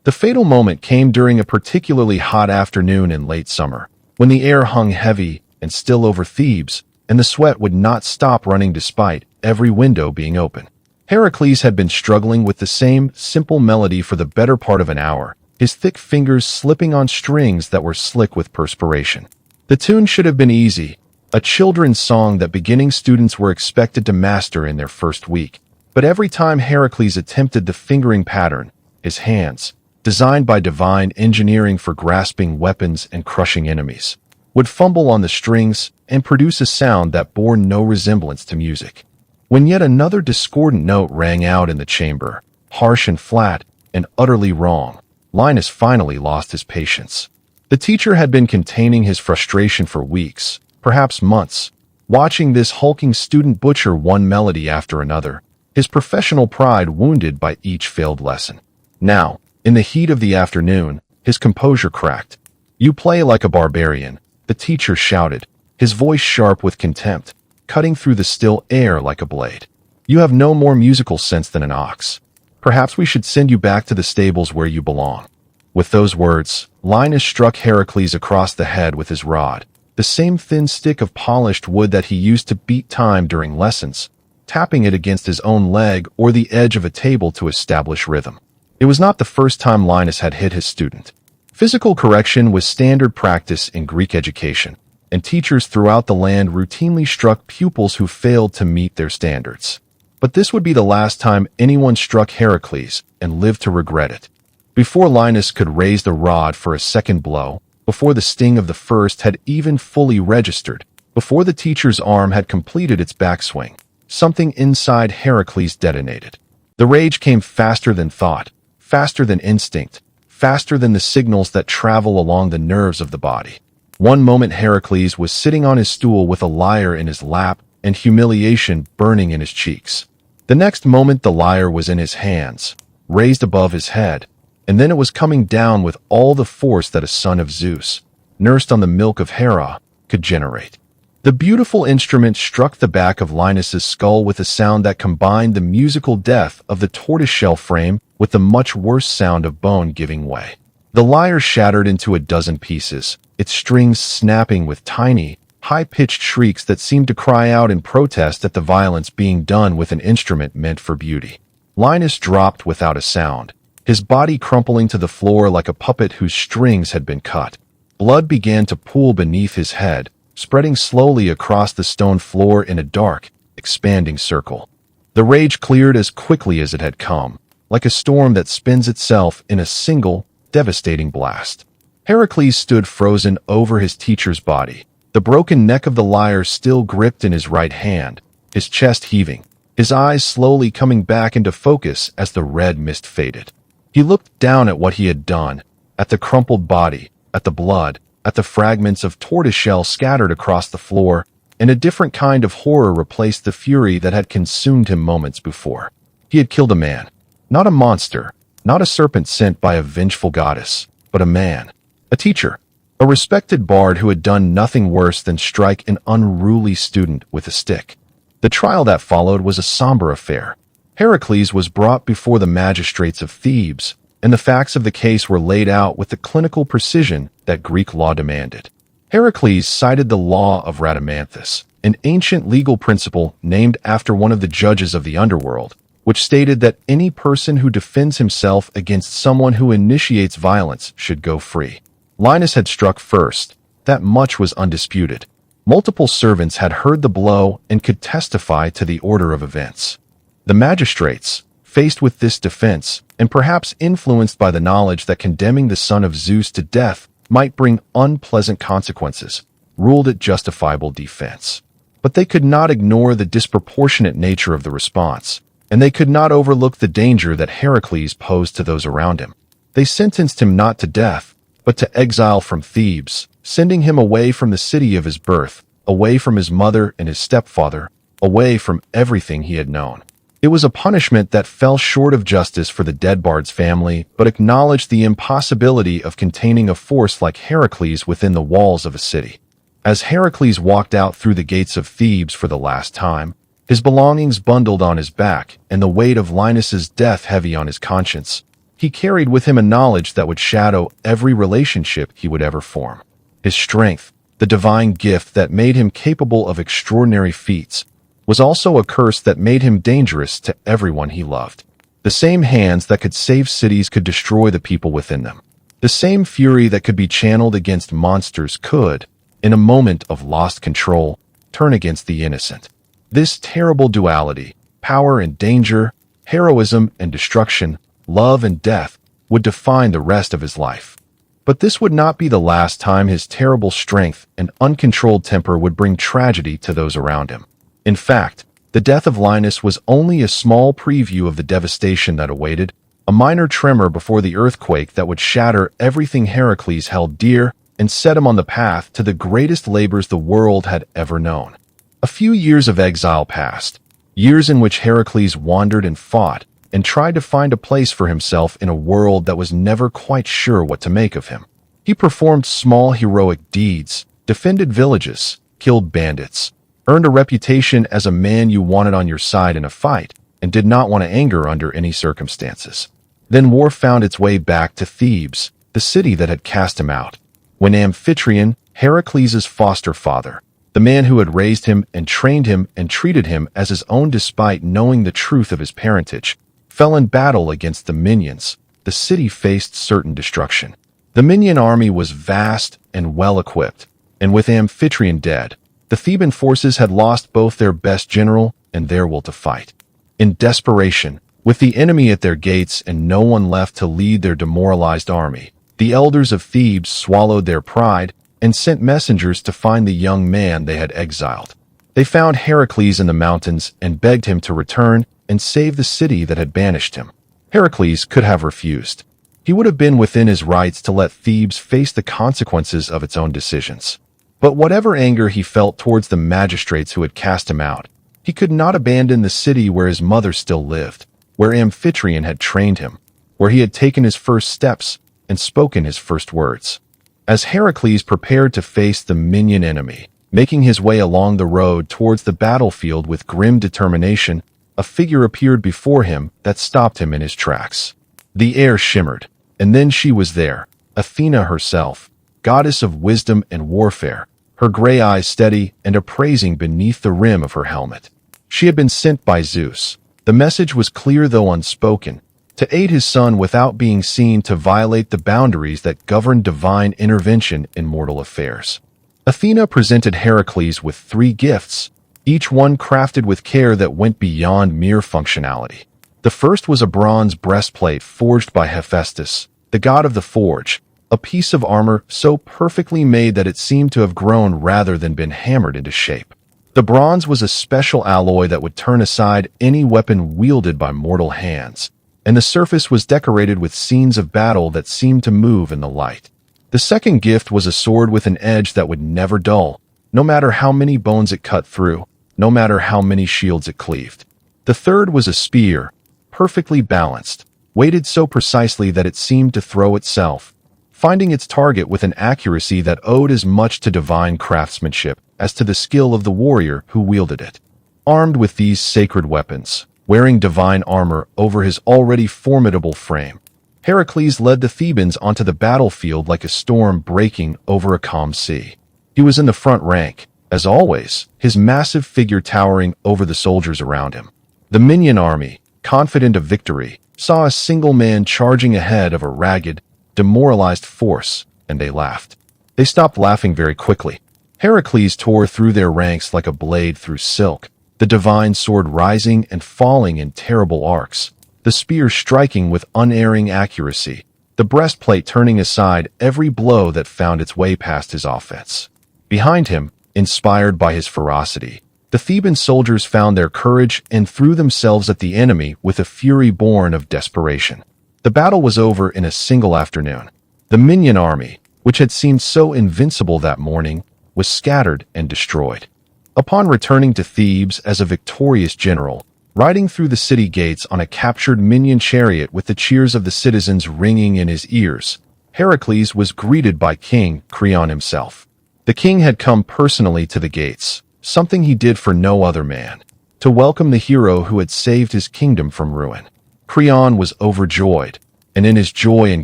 The fatal moment came during a particularly hot afternoon in late summer, when the air hung heavy and still over Thebes, and the sweat would not stop running despite every window being open. Heracles had been struggling with the same simple melody for the better part of an hour, his thick fingers slipping on strings that were slick with perspiration. The tune should have been easy, a children's song that beginning students were expected to master in their first week. But every time Heracles attempted the fingering pattern, his hands, designed by divine engineering for grasping weapons and crushing enemies, would fumble on the strings and produce a sound that bore no resemblance to music. When yet another discordant note rang out in the chamber, harsh and flat and utterly wrong, Linus finally lost his patience. The teacher had been containing his frustration for weeks, perhaps months, watching this hulking student butcher one melody after another, his professional pride wounded by each failed lesson. Now, in the heat of the afternoon, his composure cracked. "You play like a barbarian," the teacher shouted, his voice sharp with contempt, cutting through the still air like a blade. "You have no more musical sense than an ox. Perhaps we should send you back to the stables where you belong." With those words, Linus struck Heracles across the head with his rod, the same thin stick of polished wood that he used to beat time during lessons, tapping it against his own leg or the edge of a table to establish rhythm. It was not the first time Linus had hit his student. Physical correction was standard practice in Greek education, and teachers throughout the land routinely struck pupils who failed to meet their standards. But this would be the last time anyone struck Heracles and lived to regret it. Before Linus could raise the rod for a second blow, before the sting of the first had even fully registered, before the teacher's arm had completed its backswing, something inside Heracles detonated. The rage came faster than thought, faster than instinct, faster than the signals that travel along the nerves of the body. One moment Heracles was sitting on his stool with a lyre in his lap and humiliation burning in his cheeks. The next moment the lyre was in his hands, raised above his head, and then it was coming down with all the force that a son of Zeus, nursed on the milk of Hera, could generate. The beautiful instrument struck the back of Linus's skull with a sound that combined the musical death of the tortoiseshell frame with the much worse sound of bone giving way. The lyre shattered into a dozen pieces, its strings snapping with tiny, high-pitched shrieks that seemed to cry out in protest at the violence being done with an instrument meant for beauty. Linus dropped without a sound, his body crumpling to the floor like a puppet whose strings had been cut. Blood began to pool beneath his head, spreading slowly across the stone floor in a dark, expanding circle. The rage cleared as quickly as it had come, like a storm that spins itself in a single, devastating blast. Heracles stood frozen over his teacher's body, the broken neck of the lyre still gripped in his right hand, his chest heaving, his eyes slowly coming back into focus as the red mist faded. He looked down at what he had done, at the crumpled body, at the blood, at the fragments of tortoiseshell scattered across the floor, and a different kind of horror replaced the fury that had consumed him moments before. He had killed a man. Not a monster, not a serpent sent by a vengeful goddess, but a man, a teacher, a respected bard who had done nothing worse than strike an unruly student with a stick. The trial that followed was a somber affair. Heracles was brought before the magistrates of Thebes, and the facts of the case were laid out with the clinical precision that Greek law demanded. Heracles cited the law of Rhadamanthus, an ancient legal principle named after one of the judges of the underworld, which stated that any person who defends himself against someone who initiates violence should go free. Linus had struck first. That much was undisputed. Multiple servants had heard the blow and could testify to the order of events. The magistrates, faced with this defense, and perhaps influenced by the knowledge that condemning the son of Zeus to death might bring unpleasant consequences, ruled it justifiable defense. But they could not ignore the disproportionate nature of the response, and they could not overlook the danger that Heracles posed to those around him. They sentenced him not to death, but to exile from Thebes, sending him away from the city of his birth, away from his mother and his stepfather, away from everything he had known. It was a punishment that fell short of justice for the dead bard's family, but acknowledged the impossibility of containing a force like Heracles within the walls of a city. As Heracles walked out through the gates of Thebes for the last time, his belongings bundled on his back, and the weight of Linus's death heavy on his conscience. He carried with him a knowledge that would shadow every relationship he would ever form. His strength, the divine gift that made him capable of extraordinary feats, was also a curse that made him dangerous to everyone he loved. The same hands that could save cities could destroy the people within them. The same fury that could be channeled against monsters could, in a moment of lost control, turn against the innocent. This terrible duality, power and danger, heroism and destruction, love and death, would define the rest of his life. But this would not be the last time his terrible strength and uncontrolled temper would bring tragedy to those around him. In fact, the death of Linus was only a small preview of the devastation that awaited, a minor tremor before the earthquake that would shatter everything Heracles held dear and set him on the path to the greatest labors the world had ever known. A few years of exile passed, years in which Heracles wandered and fought, and tried to find a place for himself in a world that was never quite sure what to make of him. He performed small heroic deeds, defended villages, killed bandits, earned a reputation as a man you wanted on your side in a fight, and did not want to anger under any circumstances. Then war found its way back to Thebes, the city that had cast him out, when Amphitryon, Heracles' foster father, the man who had raised him and trained him and treated him as his own despite knowing the truth of his parentage, fell in battle against the Minions. The city faced certain destruction. The Minion army was vast and well-equipped, and with Amphitryon dead, the Theban forces had lost both their best general and their will to fight. In desperation, with the enemy at their gates and no one left to lead their demoralized army, the elders of Thebes swallowed their pride and sent messengers to find the young man they had exiled. They found Heracles in the mountains and begged him to return and save the city that had banished him. Heracles could have refused. He would have been within his rights to let Thebes face the consequences of its own decisions. But whatever anger he felt towards the magistrates who had cast him out, he could not abandon the city where his mother still lived, where Amphitryon had trained him, where he had taken his first steps and spoken his first words. As Heracles prepared to face the Minion enemy, making his way along the road towards the battlefield with grim determination, a figure appeared before him that stopped him in his tracks. The air shimmered, and then she was there, Athena herself, goddess of wisdom and warfare, her gray eyes steady and appraising beneath the rim of her helmet. She had been sent by Zeus. The message was clear though unspoken, to aid his son without being seen to violate the boundaries that govern divine intervention in mortal affairs. Athena presented Heracles with 3 gifts, each one crafted with care that went beyond mere functionality. The first was a bronze breastplate forged by Hephaestus, the god of the forge, a piece of armor so perfectly made that it seemed to have grown rather than been hammered into shape. The bronze was a special alloy that would turn aside any weapon wielded by mortal hands, and the surface was decorated with scenes of battle that seemed to move in the light. The second gift was a sword with an edge that would never dull, no matter how many bones it cut through, no matter how many shields it cleaved. The third was a spear, perfectly balanced, weighted so precisely that it seemed to throw itself, finding its target with an accuracy that owed as much to divine craftsmanship as to the skill of the warrior who wielded it. Armed with these sacred weapons, wearing divine armor over his already formidable frame, Heracles led the Thebans onto the battlefield like a storm breaking over a calm sea. He was in the front rank, as always, his massive figure towering over the soldiers around him. The Minion army, confident of victory, saw a single man charging ahead of a ragged, demoralized force, and they laughed. They stopped laughing very quickly. Heracles tore through their ranks like a blade through silk, the divine sword rising and falling in terrible arcs, the spear striking with unerring accuracy, the breastplate turning aside every blow that found its way past his offense. Behind him, inspired by his ferocity, the Theban soldiers found their courage and threw themselves at the enemy with a fury born of desperation. The battle was over in a single afternoon. The Minion army, which had seemed so invincible that morning, was scattered and destroyed. Upon returning to Thebes as a victorious general, riding through the city gates on a captured Minion chariot with the cheers of the citizens ringing in his ears, Heracles was greeted by King Creon himself. The king had come personally to the gates, something he did for no other man. to welcome the hero who had saved his kingdom from ruin. Creon was overjoyed, and in his joy and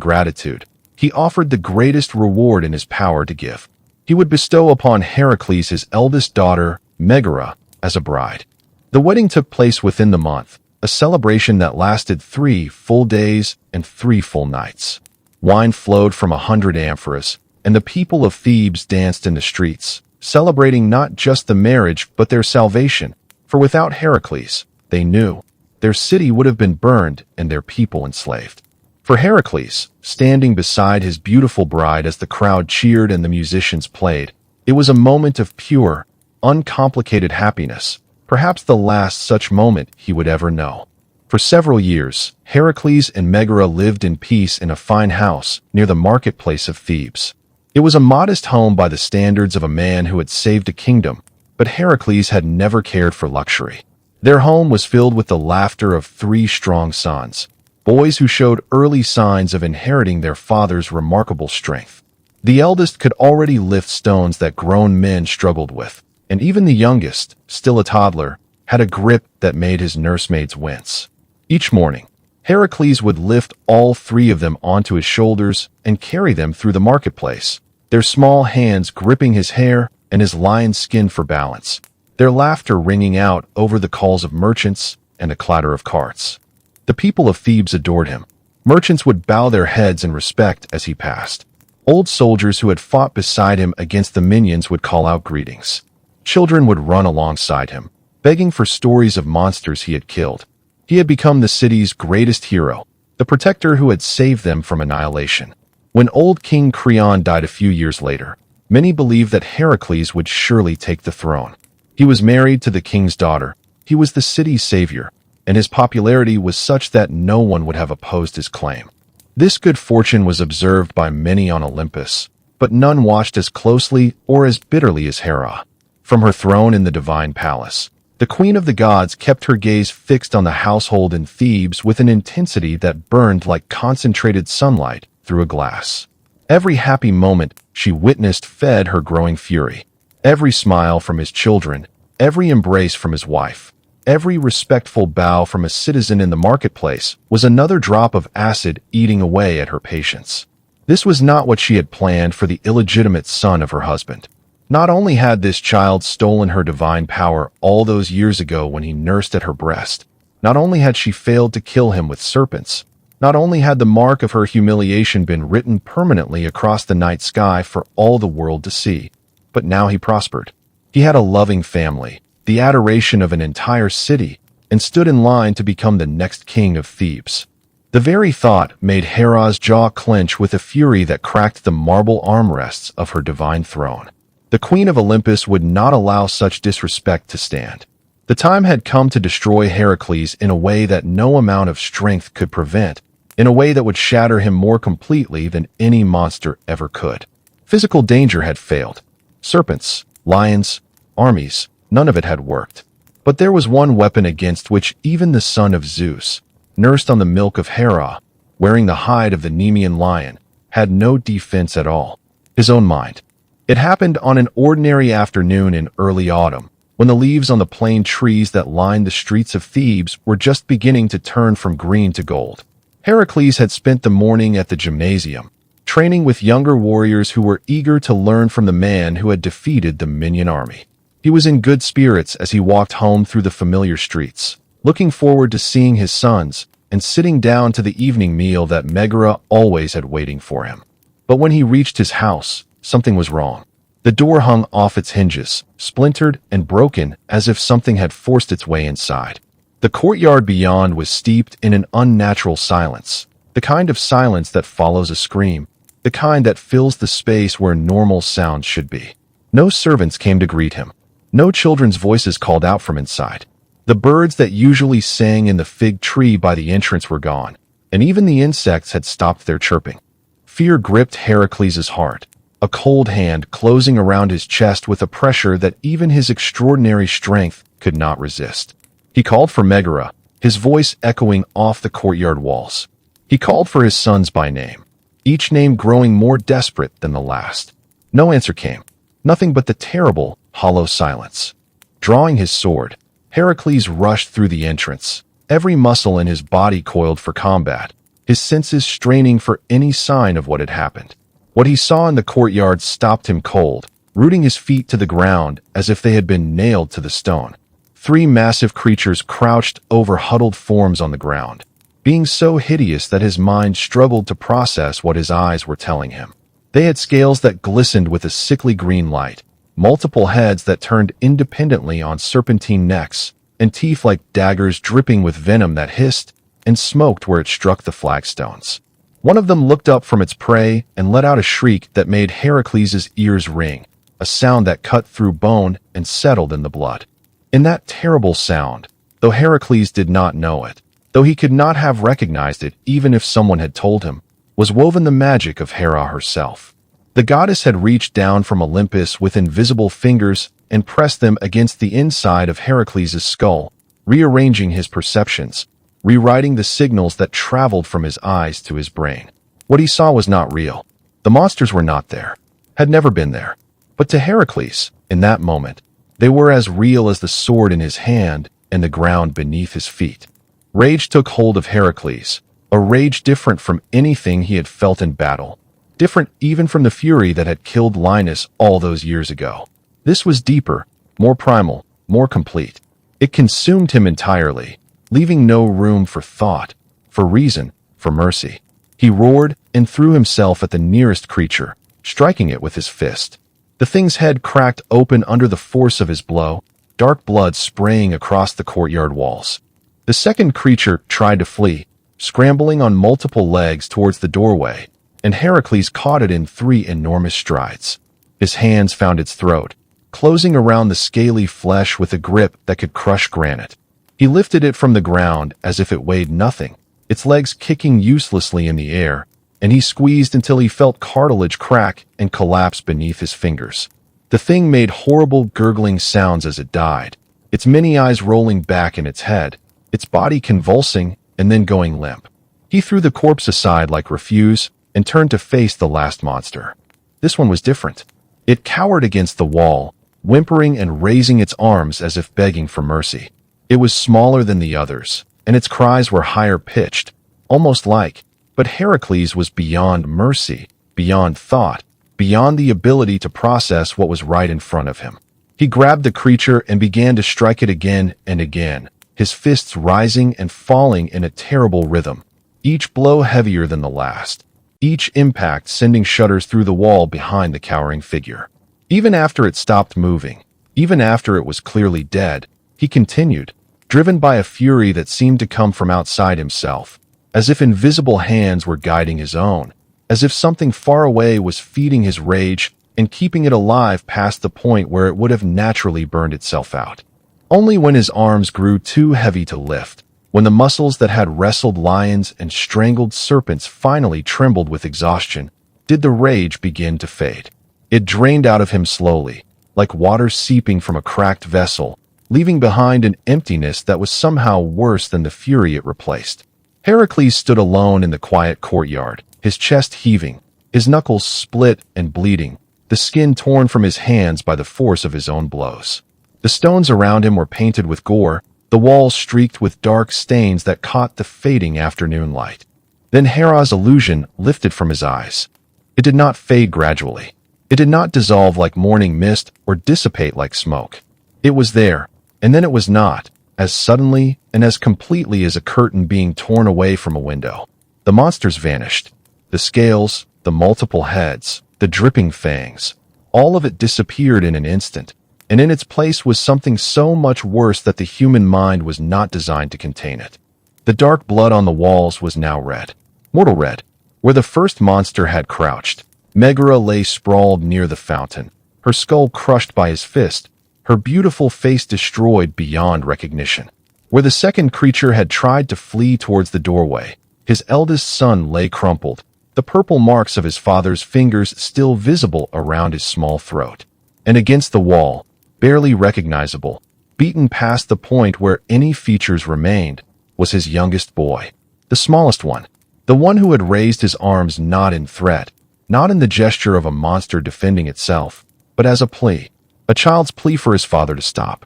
gratitude, he offered the greatest reward in his power to give. He would bestow upon Heracles his eldest daughter, Megara, as a bride. The wedding took place within the month, a celebration that lasted 3 full days and 3 full nights. Wine flowed from 100 amphoras, and the people of Thebes danced in the streets, celebrating not just the marriage but their salvation, for without Heracles, they knew, their city would have been burned and their people enslaved. For Heracles, standing beside his beautiful bride as the crowd cheered and the musicians played, it was a moment of pure, uncomplicated happiness, perhaps the last such moment he would ever know. For several years, Heracles and Megara lived in peace in a fine house near the marketplace of Thebes. It was a modest home by the standards of a man who had saved a kingdom, but Heracles had never cared for luxury. Their home was filled with the laughter of 3 strong sons, boys who showed early signs of inheriting their father's remarkable strength. The eldest could already lift stones that grown men struggled with, and even the youngest, still a toddler, had a grip that made his nursemaids wince. Each morning, Heracles would lift all 3 of them onto his shoulders and carry them through the marketplace, their small hands gripping his hair and his lion's skin for balance, their laughter ringing out over the calls of merchants and the clatter of carts. The people of Thebes adored him. Merchants would bow their heads in respect as he passed. Old soldiers who had fought beside him against the minions would call out greetings. Children would run alongside him, begging for stories of monsters he had killed. He had become the city's greatest hero, the protector who had saved them from annihilation. When old King Creon died a few years later, many believed that Heracles would surely take the throne. He was married to the king's daughter. He was the city's savior, and his popularity was such that no one would have opposed his claim. This good fortune was observed by many on Olympus, but none watched as closely or as bitterly as Hera. From her throne in the divine palace, the queen of the gods kept her gaze fixed on the household in Thebes with an intensity that burned like concentrated sunlight through a glass. Every happy moment she witnessed fed her growing fury. Every smile from his children, every embrace from his wife, every respectful bow from a citizen in the marketplace was another drop of acid eating away at her patience. This was not what she had planned for the illegitimate son of her husband. Not only had this child stolen her divine power all those years ago when he nursed at her breast, not only had she failed to kill him with serpents, not only had the mark of her humiliation been written permanently across the night sky for all the world to see, but now he prospered. He had a loving family, the adoration of an entire city, and stood in line to become the next king of Thebes. The very thought made Hera's jaw clench with a fury that cracked the marble armrests of her divine throne. The queen of Olympus would not allow such disrespect to stand. The time had come to destroy Heracles in a way that no amount of strength could prevent, in a way that would shatter him more completely than any monster ever could. Physical danger had failed. Serpents, lions, armies, none of it had worked. But there was one weapon against which even the son of Zeus, nursed on the milk of Hera, wearing the hide of the Nemean Lion, had no defense at all: his own mind. It happened on an ordinary afternoon in early autumn, when the leaves on the plane trees that lined the streets of Thebes were just beginning to turn from green to gold. Heracles had spent the morning at the gymnasium, training with younger warriors who were eager to learn from the man who had defeated the minion army. He was in good spirits as he walked home through the familiar streets, looking forward to seeing his sons and sitting down to the evening meal that Megara always had waiting for him. But when he reached his house, something was wrong. The door hung off its hinges, splintered and broken as if something had forced its way inside. The courtyard beyond was steeped in an unnatural silence, the kind of silence that follows a scream, the kind that fills the space where normal sounds should be. No servants came to greet him. No children's voices called out from inside. The birds that usually sang in the fig tree by the entrance were gone, and even the insects had stopped their chirping. Fear gripped Heracles' heart, a cold hand closing around his chest with a pressure that even his extraordinary strength could not resist. He called for Megara, his voice echoing off the courtyard walls. He called for his sons by name, each name growing more desperate than the last. No answer came, nothing but the terrible, hollow silence. Drawing his sword, Heracles rushed through the entrance, every muscle in his body coiled for combat, his senses straining for any sign of what had happened. What he saw in the courtyard stopped him cold, rooting his feet to the ground as if they had been nailed to the stone. 3 massive creatures crouched over huddled forms on the ground, being so hideous that his mind struggled to process what his eyes were telling him. They had scales that glistened with a sickly green light, multiple heads that turned independently on serpentine necks, and teeth like daggers dripping with venom that hissed and smoked where it struck the flagstones. One of them looked up from its prey and let out a shriek that made Heracles' ears ring, a sound that cut through bone and settled in the blood. In that terrible sound, though Heracles did not know it, though he could not have recognized it even if someone had told him, was woven the magic of Hera herself. The goddess had reached down from Olympus with invisible fingers and pressed them against the inside of Heracles' skull, rearranging his perceptions, rewriting the signals that traveled from his eyes to his brain. What he saw was not real. The monsters were not there, had never been there. But to Heracles, in that moment, they were as real as the sword in his hand and the ground beneath his feet. Rage took hold of Heracles, a rage different from anything he had felt in battle, different even from the fury that had killed Linus all those years ago. This was deeper, more primal, more complete. It consumed him entirely, leaving no room for thought, for reason, for mercy. He roared and threw himself at the nearest creature, striking it with his fist. The thing's head cracked open under the force of his blow, dark blood spraying across the courtyard walls. The second creature tried to flee, scrambling on multiple legs towards the doorway, and Heracles caught it in 3 enormous strides. His hands found its throat, closing around the scaly flesh with a grip that could crush granite. He lifted it from the ground as if it weighed nothing, its legs kicking uselessly in the air, and he squeezed until he felt cartilage crack and collapse beneath his fingers. The thing made horrible gurgling sounds as it died, its many eyes rolling back in its head, its body convulsing and then going limp. He threw the corpse aside like refuse and turned to face the last monster. This one was different. It cowered against the wall, whimpering and raising its arms as if begging for mercy. It was smaller than the others, and its cries were higher pitched, almost like, but Heracles was beyond mercy, beyond thought, beyond the ability to process what was right in front of him. He grabbed the creature and began to strike it again and again, his fists rising and falling in a terrible rhythm, each blow heavier than the last, each impact sending shudders through the wall behind the cowering figure. Even after it stopped moving, even after it was clearly dead, he continued, driven by a fury that seemed to come from outside himself, as if invisible hands were guiding his own, as if something far away was feeding his rage and keeping it alive past the point where it would have naturally burned itself out. Only when his arms grew too heavy to lift, when the muscles that had wrestled lions and strangled serpents finally trembled with exhaustion, did the rage begin to fade. It drained out of him slowly, like water seeping from a cracked vessel, leaving behind an emptiness that was somehow worse than the fury it replaced. Heracles stood alone in the quiet courtyard, his chest heaving, his knuckles split and bleeding, the skin torn from his hands by the force of his own blows. The stones around him were painted with gore, the walls streaked with dark stains that caught the fading afternoon light. Then Hera's illusion lifted from his eyes. It did not fade gradually. It did not dissolve like morning mist or dissipate like smoke. It was there, and then it was not, as suddenly and as completely as a curtain being torn away from a window. The monsters vanished. The scales, the multiple heads, the dripping fangs, all of it disappeared in an instant, and in its place was something so much worse that the human mind was not designed to contain it. The dark blood on the walls was now red, mortal red, where the first monster had crouched. Megara lay sprawled near the fountain, her skull crushed by his fist, her beautiful face destroyed beyond recognition. Where the second creature had tried to flee towards the doorway, his eldest son lay crumpled, the purple marks of his father's fingers still visible around his small throat. And against the wall, barely recognizable, beaten past the point where any features remained, was his youngest boy, the smallest one, the one who had raised his arms not in threat, not in the gesture of a monster defending itself, but as a plea, a child's plea for his father to stop.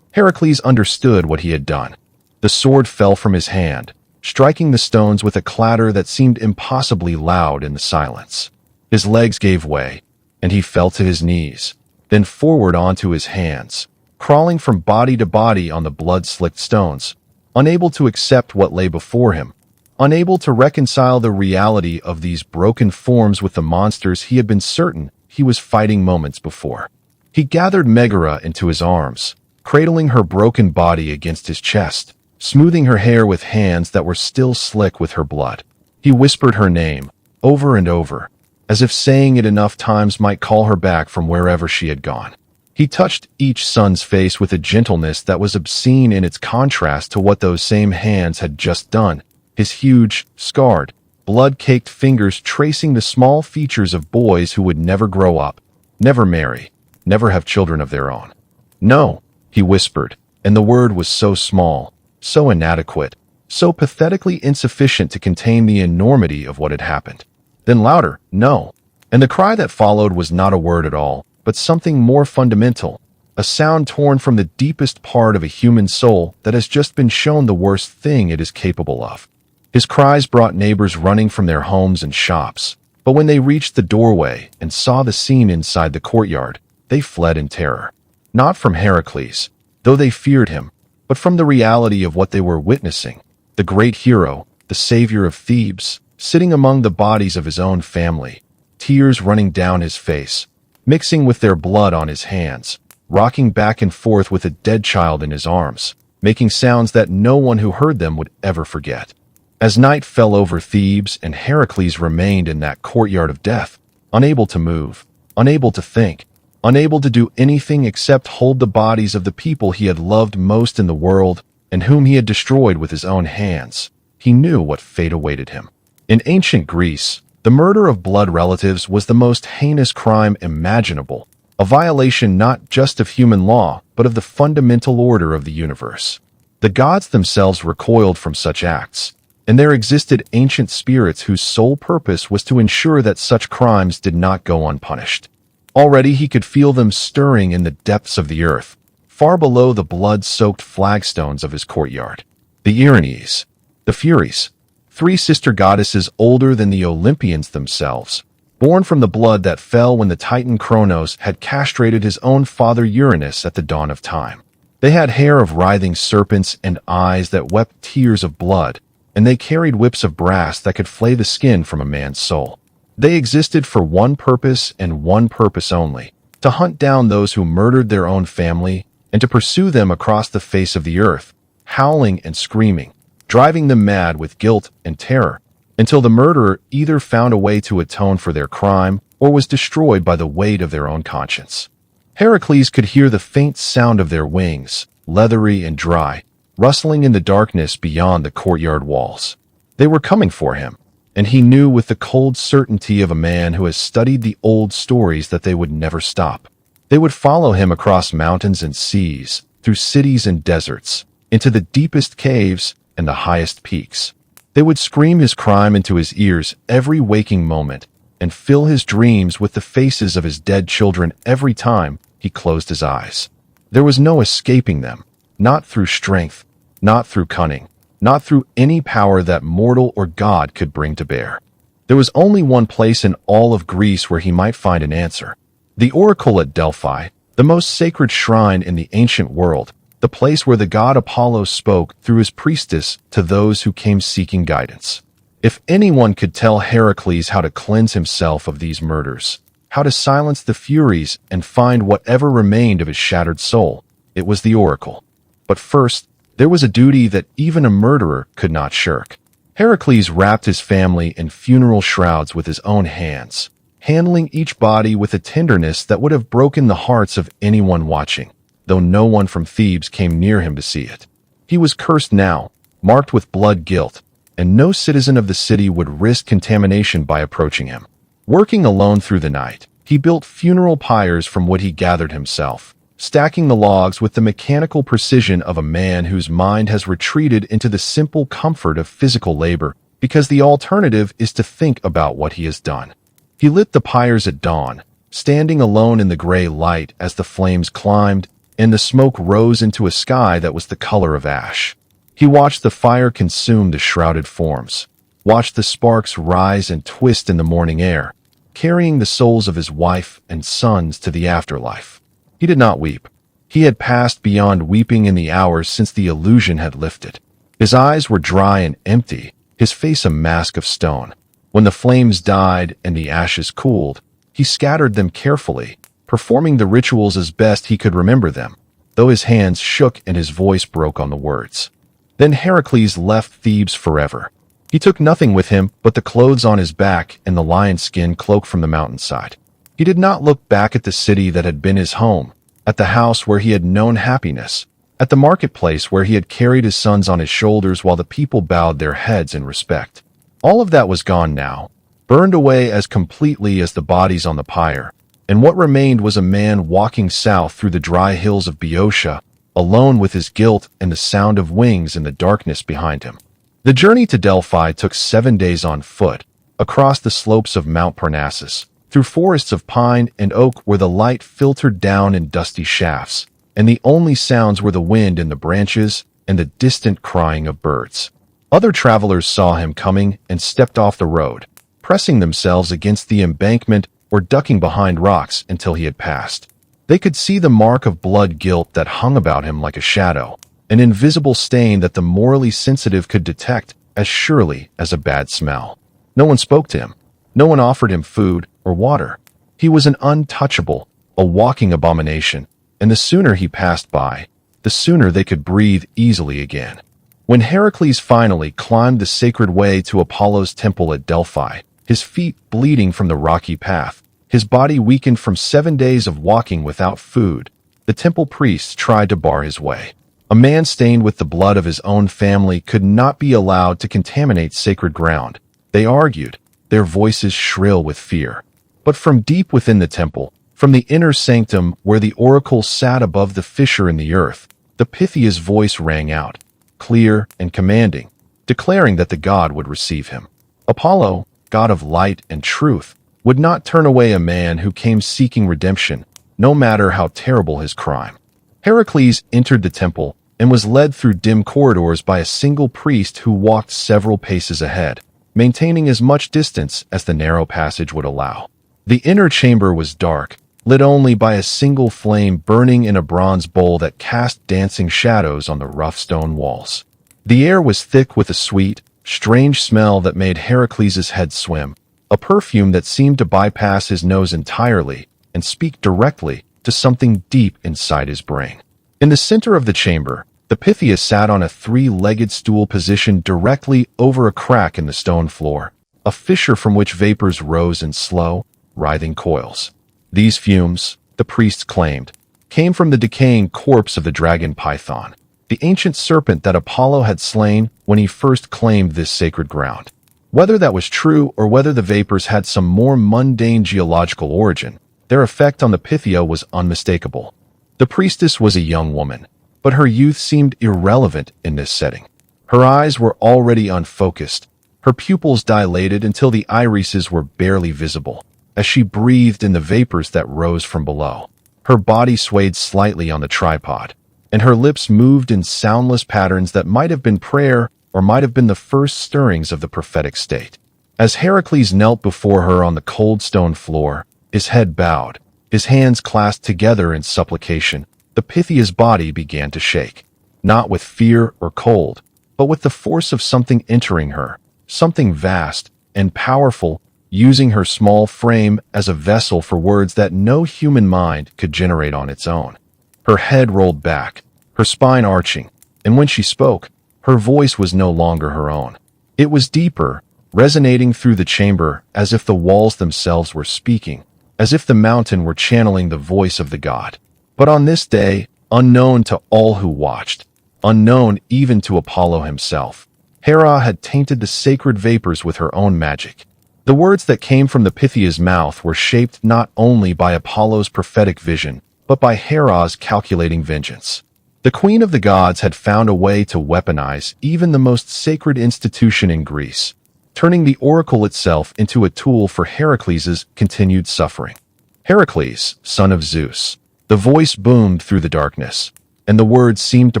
Heracles understood what he had done. The sword fell from his hand, striking the stones with a clatter that seemed impossibly loud in the silence. His legs gave way, and he fell to his knees, then forward onto his hands, crawling from body to body on the blood-slicked stones, unable to accept what lay before him, unable to reconcile the reality of these broken forms with the monsters he had been certain he was fighting moments before. He gathered Megara into his arms, cradling her broken body against his chest, smoothing her hair with hands that were still slick with her blood. He whispered her name, over and over, as if saying it enough times might call her back from wherever she had gone. He touched each son's face with a gentleness that was obscene in its contrast to what those same hands had just done, his huge, scarred, blood-caked fingers tracing the small features of boys who would never grow up, never marry, never have children of their own. "No," he whispered, and the word was so small, so inadequate, so pathetically insufficient to contain the enormity of what had happened. Then louder, "No." And the cry that followed was not a word at all, but something more fundamental, a sound torn from the deepest part of a human soul that has just been shown the worst thing it is capable of. His cries brought neighbors running from their homes and shops, but when they reached the doorway and saw the scene inside the courtyard, they fled in terror. Not from Heracles, though they feared him, but from the reality of what they were witnessing. The great hero, the savior of Thebes, sitting among the bodies of his own family, tears running down his face, mixing with their blood on his hands, rocking back and forth with a dead child in his arms, making sounds that no one who heard them would ever forget. As night fell over Thebes and Heracles remained in that courtyard of death, unable to move, unable to think, unable to do anything except hold the bodies of the people he had loved most in the world and whom he had destroyed with his own hands, he knew what fate awaited him. In ancient Greece, the murder of blood relatives was the most heinous crime imaginable, a violation not just of human law, but of the fundamental order of the universe. The gods themselves recoiled from such acts, and there existed ancient spirits whose sole purpose was to ensure that such crimes did not go unpunished. Already he could feel them stirring in the depths of the earth, far below the blood-soaked flagstones of his courtyard. The Erinyes, the Furies, three sister goddesses older than the Olympians themselves, born from the blood that fell when the Titan Kronos had castrated his own father Uranus at the dawn of time. They had hair of writhing serpents and eyes that wept tears of blood, and they carried whips of brass that could flay the skin from a man's soul. They existed for one purpose and one purpose only, to hunt down those who murdered their own family and to pursue them across the face of the earth, howling and screaming, driving them mad with guilt and terror, until the murderer either found a way to atone for their crime or was destroyed by the weight of their own conscience. Heracles could hear the faint sound of their wings, leathery and dry, rustling in the darkness beyond the courtyard walls. They were coming for him, and he knew with the cold certainty of a man who has studied the old stories that they would never stop. They would follow him across mountains and seas, through cities and deserts, into the deepest caves and the highest peaks. They would scream his crime into his ears every waking moment and fill his dreams with the faces of his dead children every time he closed his eyes. There was no escaping them, not through strength, not through cunning, not through any power that mortal or god could bring to bear. There was only one place in all of Greece where he might find an answer. The oracle at Delphi, the most sacred shrine in the ancient world, the place where the god Apollo spoke through his priestess to those who came seeking guidance. If anyone could tell Heracles how to cleanse himself of these murders, how to silence the Furies and find whatever remained of his shattered soul, it was the oracle. But first, there was a duty that even a murderer could not shirk. Heracles wrapped his family in funeral shrouds with his own hands, handling each body with a tenderness that would have broken the hearts of anyone watching, though no one from Thebes came near him to see it. He was cursed now, marked with blood guilt, and no citizen of the city would risk contamination by approaching him. Working alone through the night, he built funeral pyres from what he gathered himself, stacking the logs with the mechanical precision of a man whose mind has retreated into the simple comfort of physical labor, because the alternative is to think about what he has done. He lit the pyres at dawn, standing alone in the gray light as the flames climbed and the smoke rose into a sky that was the color of ash. He watched the fire consume the shrouded forms, watched the sparks rise and twist in the morning air, carrying the souls of his wife and sons to the afterlife. He did not weep. He had passed beyond weeping in the hours since the illusion had lifted. His eyes were dry and empty, his face a mask of stone. When the flames died and the ashes cooled, he scattered them carefully, performing the rituals as best he could remember them, though his hands shook and his voice broke on the words. Then Heracles left Thebes forever. He took nothing with him but the clothes on his back and the lion skin cloak from the mountainside. He did not look back at the city that had been his home, at the house where he had known happiness, at the marketplace where he had carried his sons on his shoulders while the people bowed their heads in respect. All of that was gone now, burned away as completely as the bodies on the pyre, and what remained was a man walking south through the dry hills of Boeotia, alone with his guilt and the sound of wings in the darkness behind him. The journey to Delphi took 7 days on foot, across the slopes of Mount Parnassus, through forests of pine and oak where the light filtered down in dusty shafts, and the only sounds were the wind in the branches and the distant crying of birds. Other travelers saw him coming and stepped off the road, pressing themselves against the embankment or ducking behind rocks until he had passed. They could see the mark of blood guilt that hung about him like a shadow, an invisible stain that the morally sensitive could detect as surely as a bad smell. No one spoke to him. No one offered him food or water. He was an untouchable, a walking abomination, and the sooner he passed by, the sooner they could breathe easily again. When Heracles finally climbed the sacred way to Apollo's temple at Delphi, his feet bleeding from the rocky path, his body weakened from 7 days of walking without food, the temple priests tried to bar his way. A man stained with the blood of his own family could not be allowed to contaminate sacred ground, they argued, their voices shrill with fear. But from deep within the temple, from the inner sanctum where the oracle sat above the fissure in the earth, the Pythia's voice rang out, clear and commanding, declaring that the god would receive him. Apollo, god of light and truth, would not turn away a man who came seeking redemption, no matter how terrible his crime. Heracles entered the temple and was led through dim corridors by a single priest who walked several paces ahead, maintaining as much distance as the narrow passage would allow. The inner chamber was dark, lit only by a single flame burning in a bronze bowl that cast dancing shadows on the rough stone walls. The air was thick with a sweet, strange smell that made Heracles' head swim, a perfume that seemed to bypass his nose entirely and speak directly to something deep inside his brain. In the center of the chamber, the Pythia sat on a 3-legged stool positioned directly over a crack in the stone floor, a fissure from which vapors rose in slow, writhing coils. These fumes, the priests claimed, came from the decaying corpse of the dragon Python, the ancient serpent that Apollo had slain when he first claimed this sacred ground. Whether that was true or whether the vapors had some more mundane geological origin, their effect on the Pythia was unmistakable. The priestess was a young woman, but her youth seemed irrelevant in this setting. Her eyes were already unfocused, her pupils dilated until the irises were barely visible, as she breathed in the vapors that rose from below. Her body swayed slightly on the tripod, and her lips moved in soundless patterns that might have been prayer or might have been the first stirrings of the prophetic state. As Heracles knelt before her on the cold stone floor, his head bowed, his hands clasped together in supplication, the Pythia's body began to shake, not with fear or cold, but with the force of something entering her, something vast and powerful, using her small frame as a vessel for words that no human mind could generate on its own. Her head rolled back, her spine arching, and when she spoke, her voice was no longer her own. It was deeper, resonating through the chamber as if the walls themselves were speaking, as if the mountain were channeling the voice of the god. But on this day, unknown to all who watched, unknown even to Apollo himself, Hera had tainted the sacred vapors with her own magic. The words that came from the Pythia's mouth were shaped not only by Apollo's prophetic vision, but by Hera's calculating vengeance. The queen of the gods had found a way to weaponize even the most sacred institution in Greece, turning the oracle itself into a tool for Heracles' continued suffering. Heracles, son of Zeus, The voice boomed through the darkness, and the words seemed to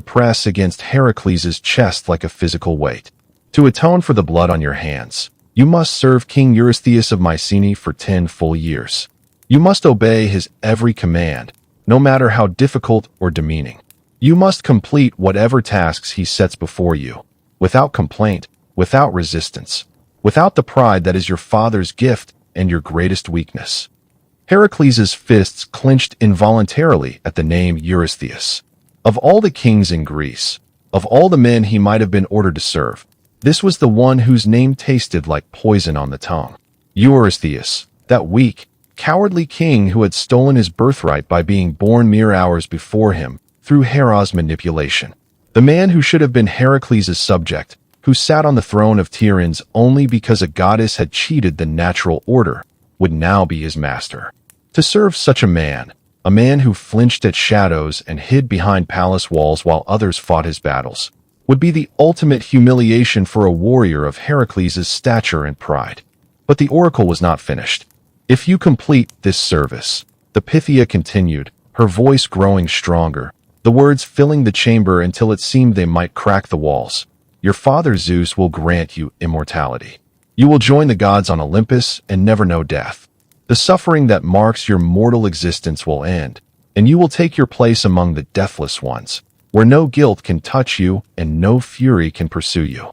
press against Heracles' chest like a physical weight. To atone for the blood on your hands, you must serve King Eurystheus of Mycenae for 10 full years. You must obey his every command, no matter how difficult or demeaning. You must complete whatever tasks he sets before you, without complaint, without resistance, without the pride that is your father's gift and your greatest weakness. Heracles' fists clenched involuntarily at the name Eurystheus. Of all the kings in Greece, of all the men he might have been ordered to serve, this was the one whose name tasted like poison on the tongue. Eurystheus, that weak, cowardly king who had stolen his birthright by being born mere hours before him through Hera's manipulation. The man who should have been Heracles' subject, who sat on the throne of Tiryns only because a goddess had cheated the natural order, would now be his master. To serve such a man who flinched at shadows and hid behind palace walls while others fought his battles, would be the ultimate humiliation for a warrior of Heracles' stature and pride. But the oracle was not finished. If you complete this service, the Pythia continued, her voice growing stronger, the words filling the chamber until it seemed they might crack the walls. Your father Zeus will grant you immortality. You will join the gods on Olympus and never know death. The suffering that marks your mortal existence will end, and you will take your place among the deathless ones, where no guilt can touch you and no fury can pursue you.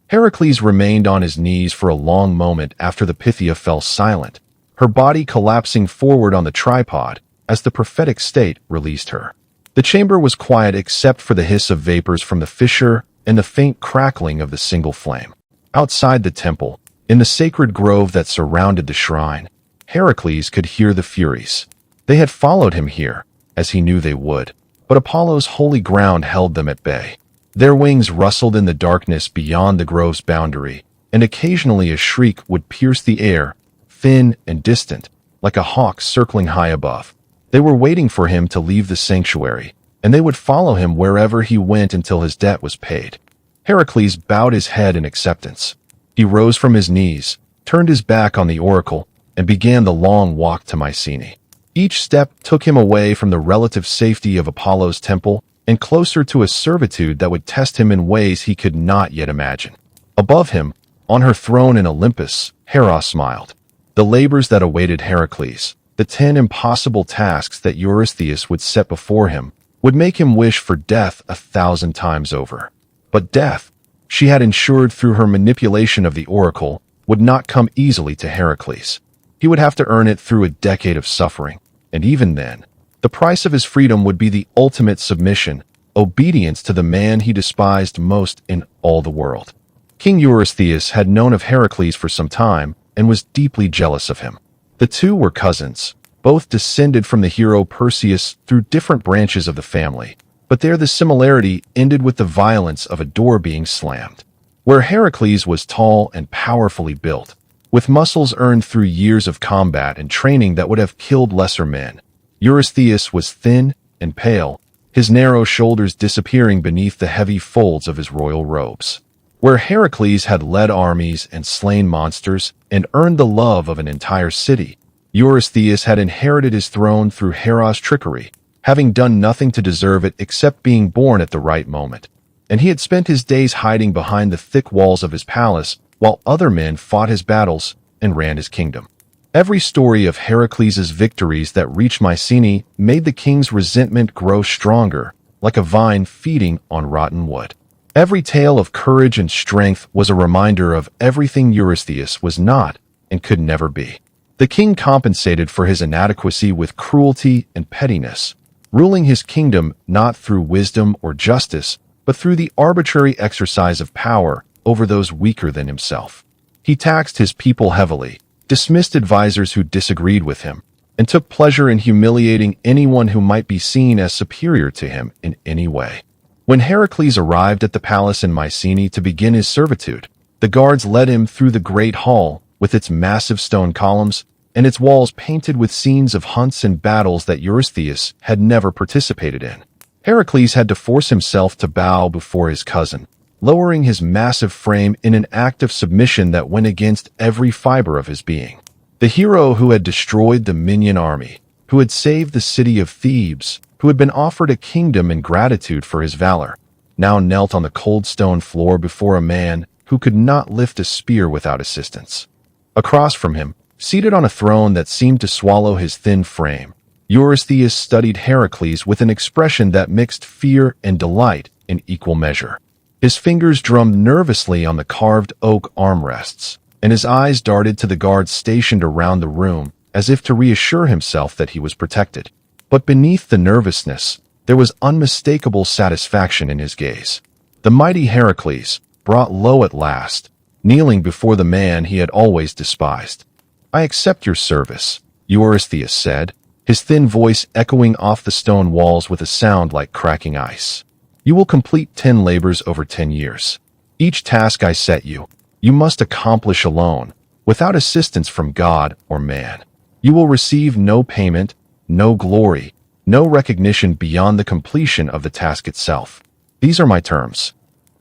Heracles remained on his knees for a long moment after the Pythia fell silent, her body collapsing forward on the tripod as the prophetic state released her. The chamber was quiet except for the hiss of vapors from the fissure and the faint crackling of the single flame. Outside the temple, in the sacred grove that surrounded the shrine, Heracles could hear the Furies. They had followed him here, as he knew they would, but Apollo's holy ground held them at bay. Their wings rustled in the darkness beyond the grove's boundary, and occasionally a shriek would pierce the air, thin and distant, like a hawk circling high above. They were waiting for him to leave the sanctuary, and they would follow him wherever he went until his debt was paid. Heracles bowed his head in acceptance. He rose from his knees, turned his back on the oracle, and began the long walk to Mycenae. Each step took him away from the relative safety of Apollo's temple and closer to a servitude that would test him in ways he could not yet imagine. Above him, on her throne in Olympus, Hera smiled. The labors that awaited Heracles, the 10 impossible tasks that Eurystheus would set before him, would make him wish for death 1,000 times over. But death, she had ensured through her manipulation of the oracle, would not come easily to Heracles. He would have to earn it through a decade of suffering, and even then, the price of his freedom would be the ultimate submission, obedience to the man he despised most in all the world. King Eurystheus had known of Heracles for some time and was deeply jealous of him. The two were cousins, both descended from the hero Perseus through different branches of the family, but there the similarity ended with the violence of a door being slammed. Where Heracles was tall and powerfully built, with muscles earned through years of combat and training that would have killed lesser men, Eurystheus was thin and pale, his narrow shoulders disappearing beneath the heavy folds of his royal robes. Where Heracles had led armies and slain monsters and earned the love of an entire city, Eurystheus had inherited his throne through Hera's trickery, having done nothing to deserve it except being born at the right moment. And he had spent his days hiding behind the thick walls of his palace while other men fought his battles and ran his kingdom. Every story of Heracles' victories that reached Mycenae made the king's resentment grow stronger, like a vine feeding on rotten wood. Every tale of courage and strength was a reminder of everything Eurystheus was not and could never be. The king compensated for his inadequacy with cruelty and pettiness, ruling his kingdom not through wisdom or justice, but through the arbitrary exercise of power over those weaker than himself. He taxed his people heavily, dismissed advisors who disagreed with him, and took pleasure in humiliating anyone who might be seen as superior to him in any way. When Heracles arrived at the palace in Mycenae to begin his servitude, the guards led him through the great hall with its massive stone columns and its walls painted with scenes of hunts and battles that Eurystheus had never participated in. Heracles had to force himself to bow before his cousin, lowering his massive frame in an act of submission that went against every fiber of his being. The hero who had destroyed the Nemean army, who had saved the city of Thebes, who had been offered a kingdom in gratitude for his valor, now knelt on the cold stone floor before a man who could not lift a spear without assistance. Across from him, seated on a throne that seemed to swallow his thin frame, Eurystheus studied Heracles with an expression that mixed fear and delight in equal measure. His fingers drummed nervously on the carved oak armrests, and his eyes darted to the guards stationed around the room as if to reassure himself that he was protected. But beneath the nervousness, there was unmistakable satisfaction in his gaze. The mighty Heracles, brought low at last, kneeling before the man he had always despised. "I accept your service," Eurystheus said, his thin voice echoing off the stone walls with a sound like cracking ice. "You will complete 10 labors over 10 years. Each task I set you, you must accomplish alone, without assistance from God or man. You will receive no payment, no glory, no recognition beyond the completion of the task itself. These are my terms."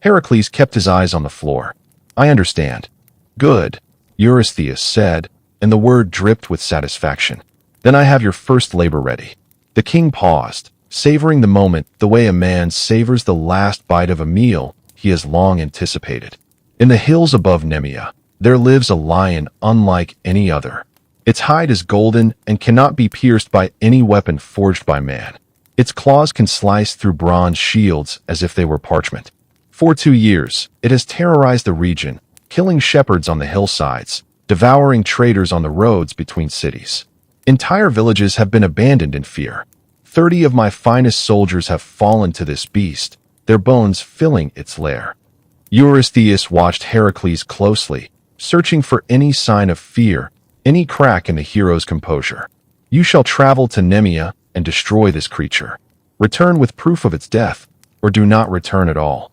Heracles kept his eyes on the floor. "I understand." "Good," Eurystheus said, and the word dripped with satisfaction. "Then I have your first labor ready." The king paused, savoring the moment the way a man savors the last bite of a meal he has long anticipated. In the hills above Nemea, there lives a lion unlike any other. Its hide is golden and cannot be pierced by any weapon forged by man. Its claws can slice through bronze shields as if they were parchment. For 2 years, it has terrorized the region, killing shepherds on the hillsides, devouring traders on the roads between cities. Entire villages have been abandoned in fear. 30 of my finest soldiers have fallen to this beast, their bones filling its lair. Eurystheus watched Heracles closely, searching for any sign of fear, any crack in the hero's composure. "You shall travel to Nemea and destroy this creature. Return with proof of its death, or do not return at all."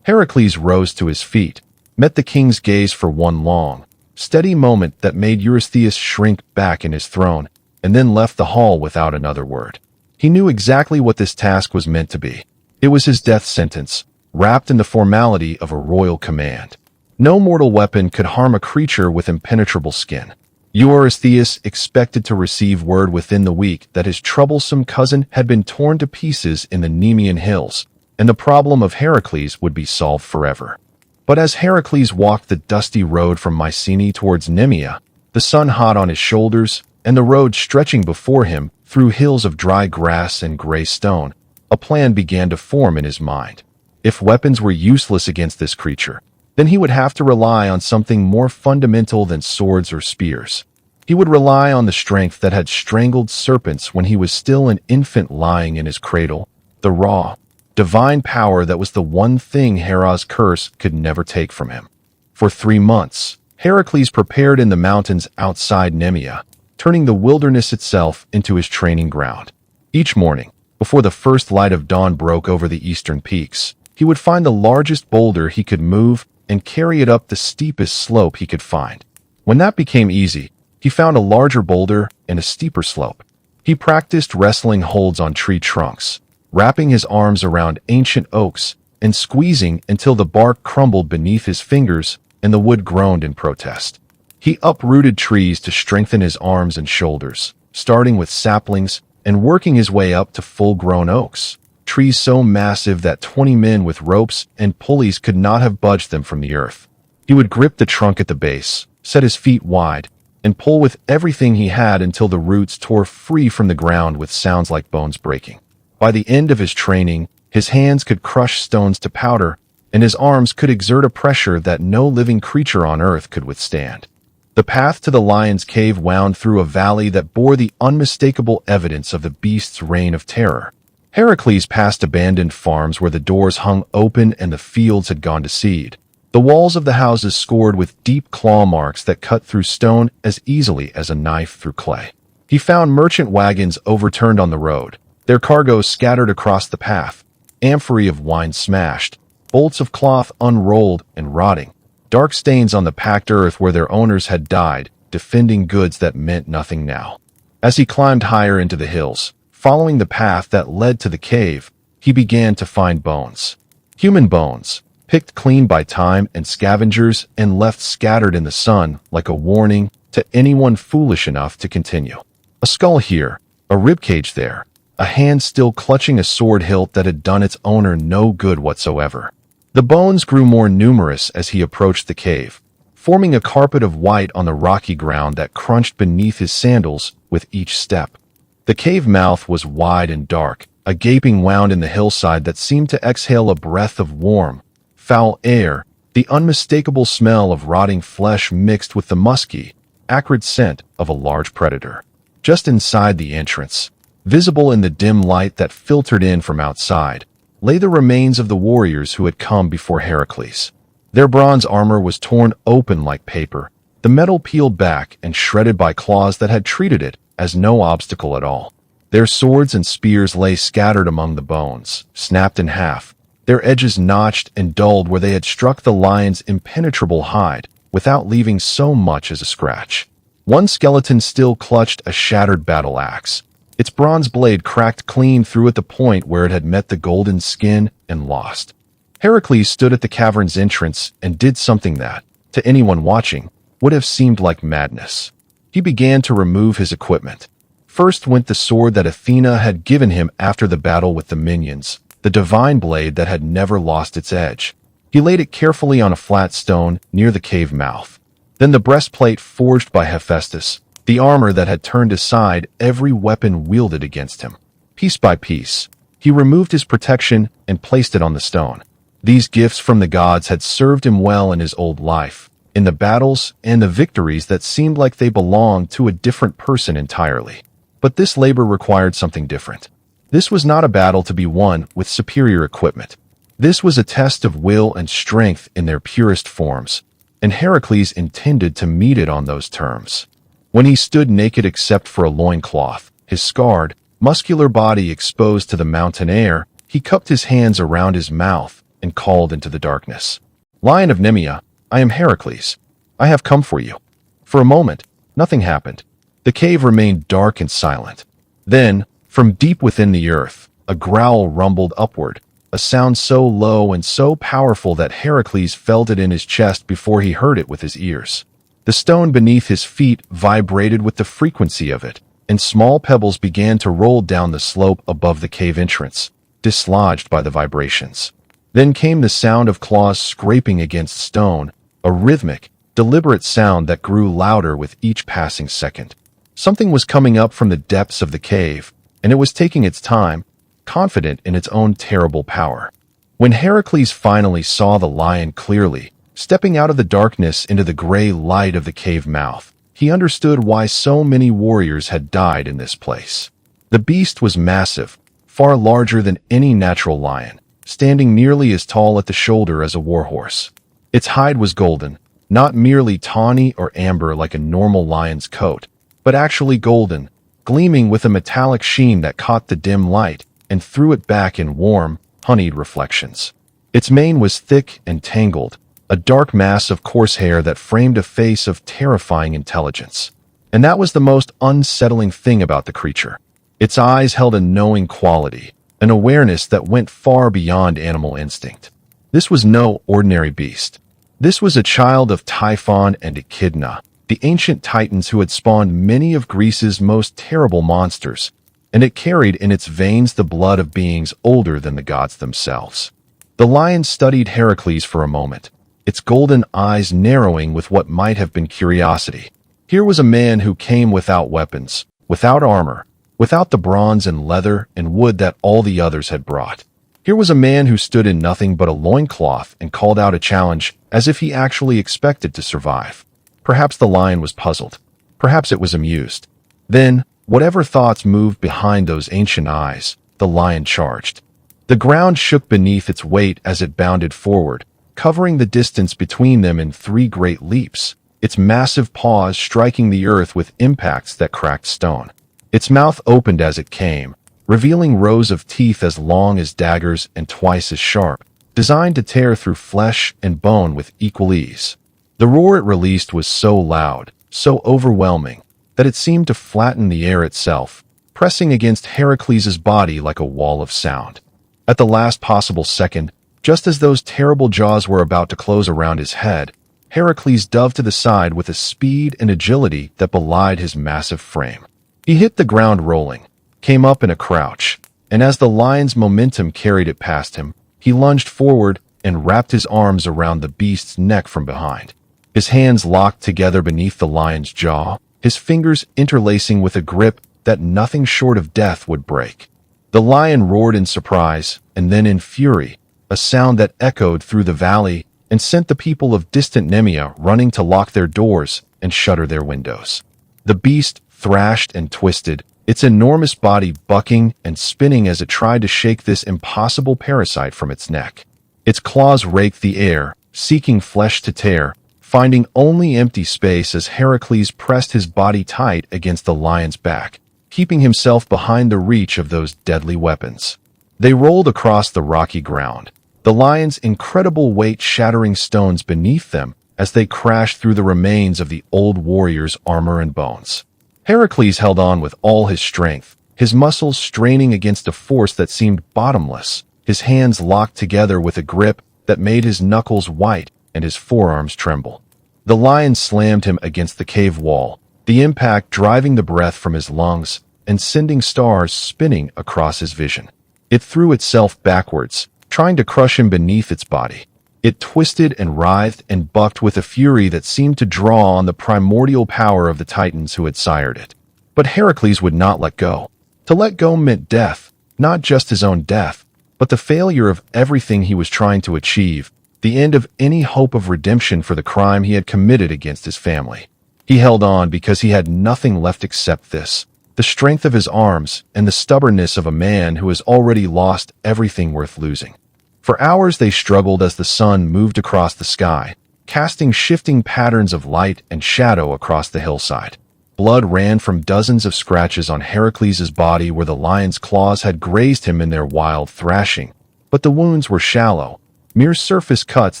Heracles rose to his feet, met the king's gaze for one long, steady moment that made Eurystheus shrink back in his throne, and then left the hall without another word. He knew exactly what this task was meant to be. It was his death sentence, wrapped in the formality of a royal command. No mortal weapon could harm a creature with impenetrable skin. Eurystheus expected to receive word within the week that his troublesome cousin had been torn to pieces in the Nemean hills, and the problem of Heracles would be solved forever. But as Heracles walked the dusty road from Mycenae towards Nemea, the sun hot on his shoulders, and the road stretching before him through hills of dry grass and gray stone, a plan began to form in his mind. If weapons were useless against this creature, then he would have to rely on something more fundamental than swords or spears. He would rely on the strength that had strangled serpents when he was still an infant lying in his cradle, the raw, divine power that was the one thing Hera's curse could never take from him. For 3 months, Heracles prepared in the mountains outside Nemea, turning the wilderness itself into his training ground. Each morning, before the first light of dawn broke over the eastern peaks, he would find the largest boulder he could move and carry it up the steepest slope he could find. When that became easy, he found a larger boulder and a steeper slope. He practiced wrestling holds on tree trunks, wrapping his arms around ancient oaks and squeezing until the bark crumbled beneath his fingers and the wood groaned in protest. He uprooted trees to strengthen his arms and shoulders, starting with saplings and working his way up to full-grown oaks, trees so massive that 20 men with ropes and pulleys could not have budged them from the earth. He would grip the trunk at the base, set his feet wide, and pull with everything he had until the roots tore free from the ground with sounds like bones breaking. By the end of his training, his hands could crush stones to powder, and his arms could exert a pressure that no living creature on earth could withstand. The path to the lion's cave wound through a valley that bore the unmistakable evidence of the beast's reign of terror. Heracles passed abandoned farms where the doors hung open and the fields had gone to seed. The walls of the houses scored with deep claw marks that cut through stone as easily as a knife through clay. He found merchant wagons overturned on the road, their cargoes scattered across the path, amphorae of wine smashed, bolts of cloth unrolled and rotting, dark stains on the packed earth where their owners had died, defending goods that meant nothing now. As he climbed higher into the hills, following the path that led to the cave, he began to find bones. Human bones, picked clean by time and scavengers and left scattered in the sun like a warning to anyone foolish enough to continue. A skull here, a ribcage there, a hand still clutching a sword hilt that had done its owner no good whatsoever. The bones grew more numerous as he approached the cave, forming a carpet of white on the rocky ground that crunched beneath his sandals with each step. The cave mouth was wide and dark, a gaping wound in the hillside that seemed to exhale a breath of warm, foul air, the unmistakable smell of rotting flesh mixed with the musky, acrid scent of a large predator. Just inside the entrance, visible in the dim light that filtered in from outside, lay the remains of the warriors who had come before Heracles. Their bronze armor was torn open like paper, the metal peeled back and shredded by claws that had treated it as no obstacle at all. Their swords and spears lay scattered among the bones, snapped in half, their edges notched and dulled where they had struck the lion's impenetrable hide, without leaving so much as a scratch. One skeleton still clutched a shattered battle axe, its bronze blade cracked clean through at the point where it had met the golden skin and lost. Heracles stood at the cavern's entrance and did something that, to anyone watching, would have seemed like madness. He began to remove his equipment. First went the sword that Athena had given him after the battle with the minions, the divine blade that had never lost its edge. He laid it carefully on a flat stone near the cave mouth. Then the breastplate forged by Hephaestus, the armor that had turned aside every weapon wielded against him. Piece by piece, he removed his protection and placed it on the stone. These gifts from the gods had served him well in his old life, in the battles and the victories that seemed like they belonged to a different person entirely. But this labor required something different. This was not a battle to be won with superior equipment. This was a test of will and strength in their purest forms, and Heracles intended to meet it on those terms. When he stood naked except for a loincloth, his scarred, muscular body exposed to the mountain air, he cupped his hands around his mouth and called into the darkness. "Lion of Nemea, I am Heracles. I have come for you." For a moment, nothing happened. The cave remained dark and silent. Then, from deep within the earth, a growl rumbled upward, a sound so low and so powerful that Heracles felt it in his chest before he heard it with his ears. The stone beneath his feet vibrated with the frequency of it, and small pebbles began to roll down the slope above the cave entrance, dislodged by the vibrations. Then came the sound of claws scraping against stone, a rhythmic, deliberate sound that grew louder with each passing second. Something was coming up from the depths of the cave, and it was taking its time, confident in its own terrible power. When Heracles finally saw the lion clearly, stepping out of the darkness into the gray light of the cave mouth, he understood why so many warriors had died in this place. The beast was massive, far larger than any natural lion, standing nearly as tall at the shoulder as a warhorse. Its hide was golden, not merely tawny or amber like a normal lion's coat, but actually golden, gleaming with a metallic sheen that caught the dim light and threw it back in warm, honeyed reflections. Its mane was thick and tangled, a dark mass of coarse hair that framed a face of terrifying intelligence. And that was the most unsettling thing about the creature. Its eyes held a knowing quality, an awareness that went far beyond animal instinct. This was no ordinary beast. This was a child of Typhon and Echidna, the ancient titans who had spawned many of Greece's most terrible monsters, and it carried in its veins the blood of beings older than the gods themselves. The lion studied Heracles for a moment, its golden eyes narrowing with what might have been curiosity. Here was a man who came without weapons, without armor, without the bronze and leather and wood that all the others had brought. Here was a man who stood in nothing but a loincloth and called out a challenge as if he actually expected to survive. Perhaps the lion was puzzled. Perhaps it was amused. Then, whatever thoughts moved behind those ancient eyes, the lion charged. The ground shook beneath its weight as it bounded forward, covering the distance between them in 3 great leaps, its massive paws striking the earth with impacts that cracked stone. Its mouth opened as it came, revealing rows of teeth as long as daggers and twice as sharp, designed to tear through flesh and bone with equal ease. The roar it released was so loud, so overwhelming, that it seemed to flatten the air itself, pressing against Heracles' body like a wall of sound. At the last possible second, just as those terrible jaws were about to close around his head, Heracles dove to the side with a speed and agility that belied his massive frame. He hit the ground rolling, came up in a crouch, and as the lion's momentum carried it past him, he lunged forward and wrapped his arms around the beast's neck from behind. His hands locked together beneath the lion's jaw, his fingers interlacing with a grip that nothing short of death would break. The lion roared in surprise, and then in fury, a sound that echoed through the valley and sent the people of distant Nemea running to lock their doors and shutter their windows. The beast thrashed and twisted, its enormous body bucking and spinning as it tried to shake this impossible parasite from its neck. Its claws raked the air, seeking flesh to tear, finding only empty space as Heracles pressed his body tight against the lion's back, keeping himself behind the reach of those deadly weapons. They rolled across the rocky ground, the lion's incredible weight shattering stones beneath them as they crashed through the remains of the old warrior's armor and bones. Heracles held on with all his strength, his muscles straining against a force that seemed bottomless, his hands locked together with a grip that made his knuckles white and his forearms tremble. The lion slammed him against the cave wall, the impact driving the breath from his lungs and sending stars spinning across his vision. It threw itself backwards, trying to crush him beneath its body. It twisted and writhed and bucked with a fury that seemed to draw on the primordial power of the titans who had sired it. But Heracles would not let go. To let go meant death, not just his own death, but the failure of everything he was trying to achieve, the end of any hope of redemption for the crime he had committed against his family. He held on because he had nothing left except this, the strength of his arms and the stubbornness of a man who has already lost everything worth losing. For hours they struggled as the sun moved across the sky, casting shifting patterns of light and shadow across the hillside. Blood ran from dozens of scratches on Heracles' body where the lion's claws had grazed him in their wild thrashing, but the wounds were shallow, mere surface cuts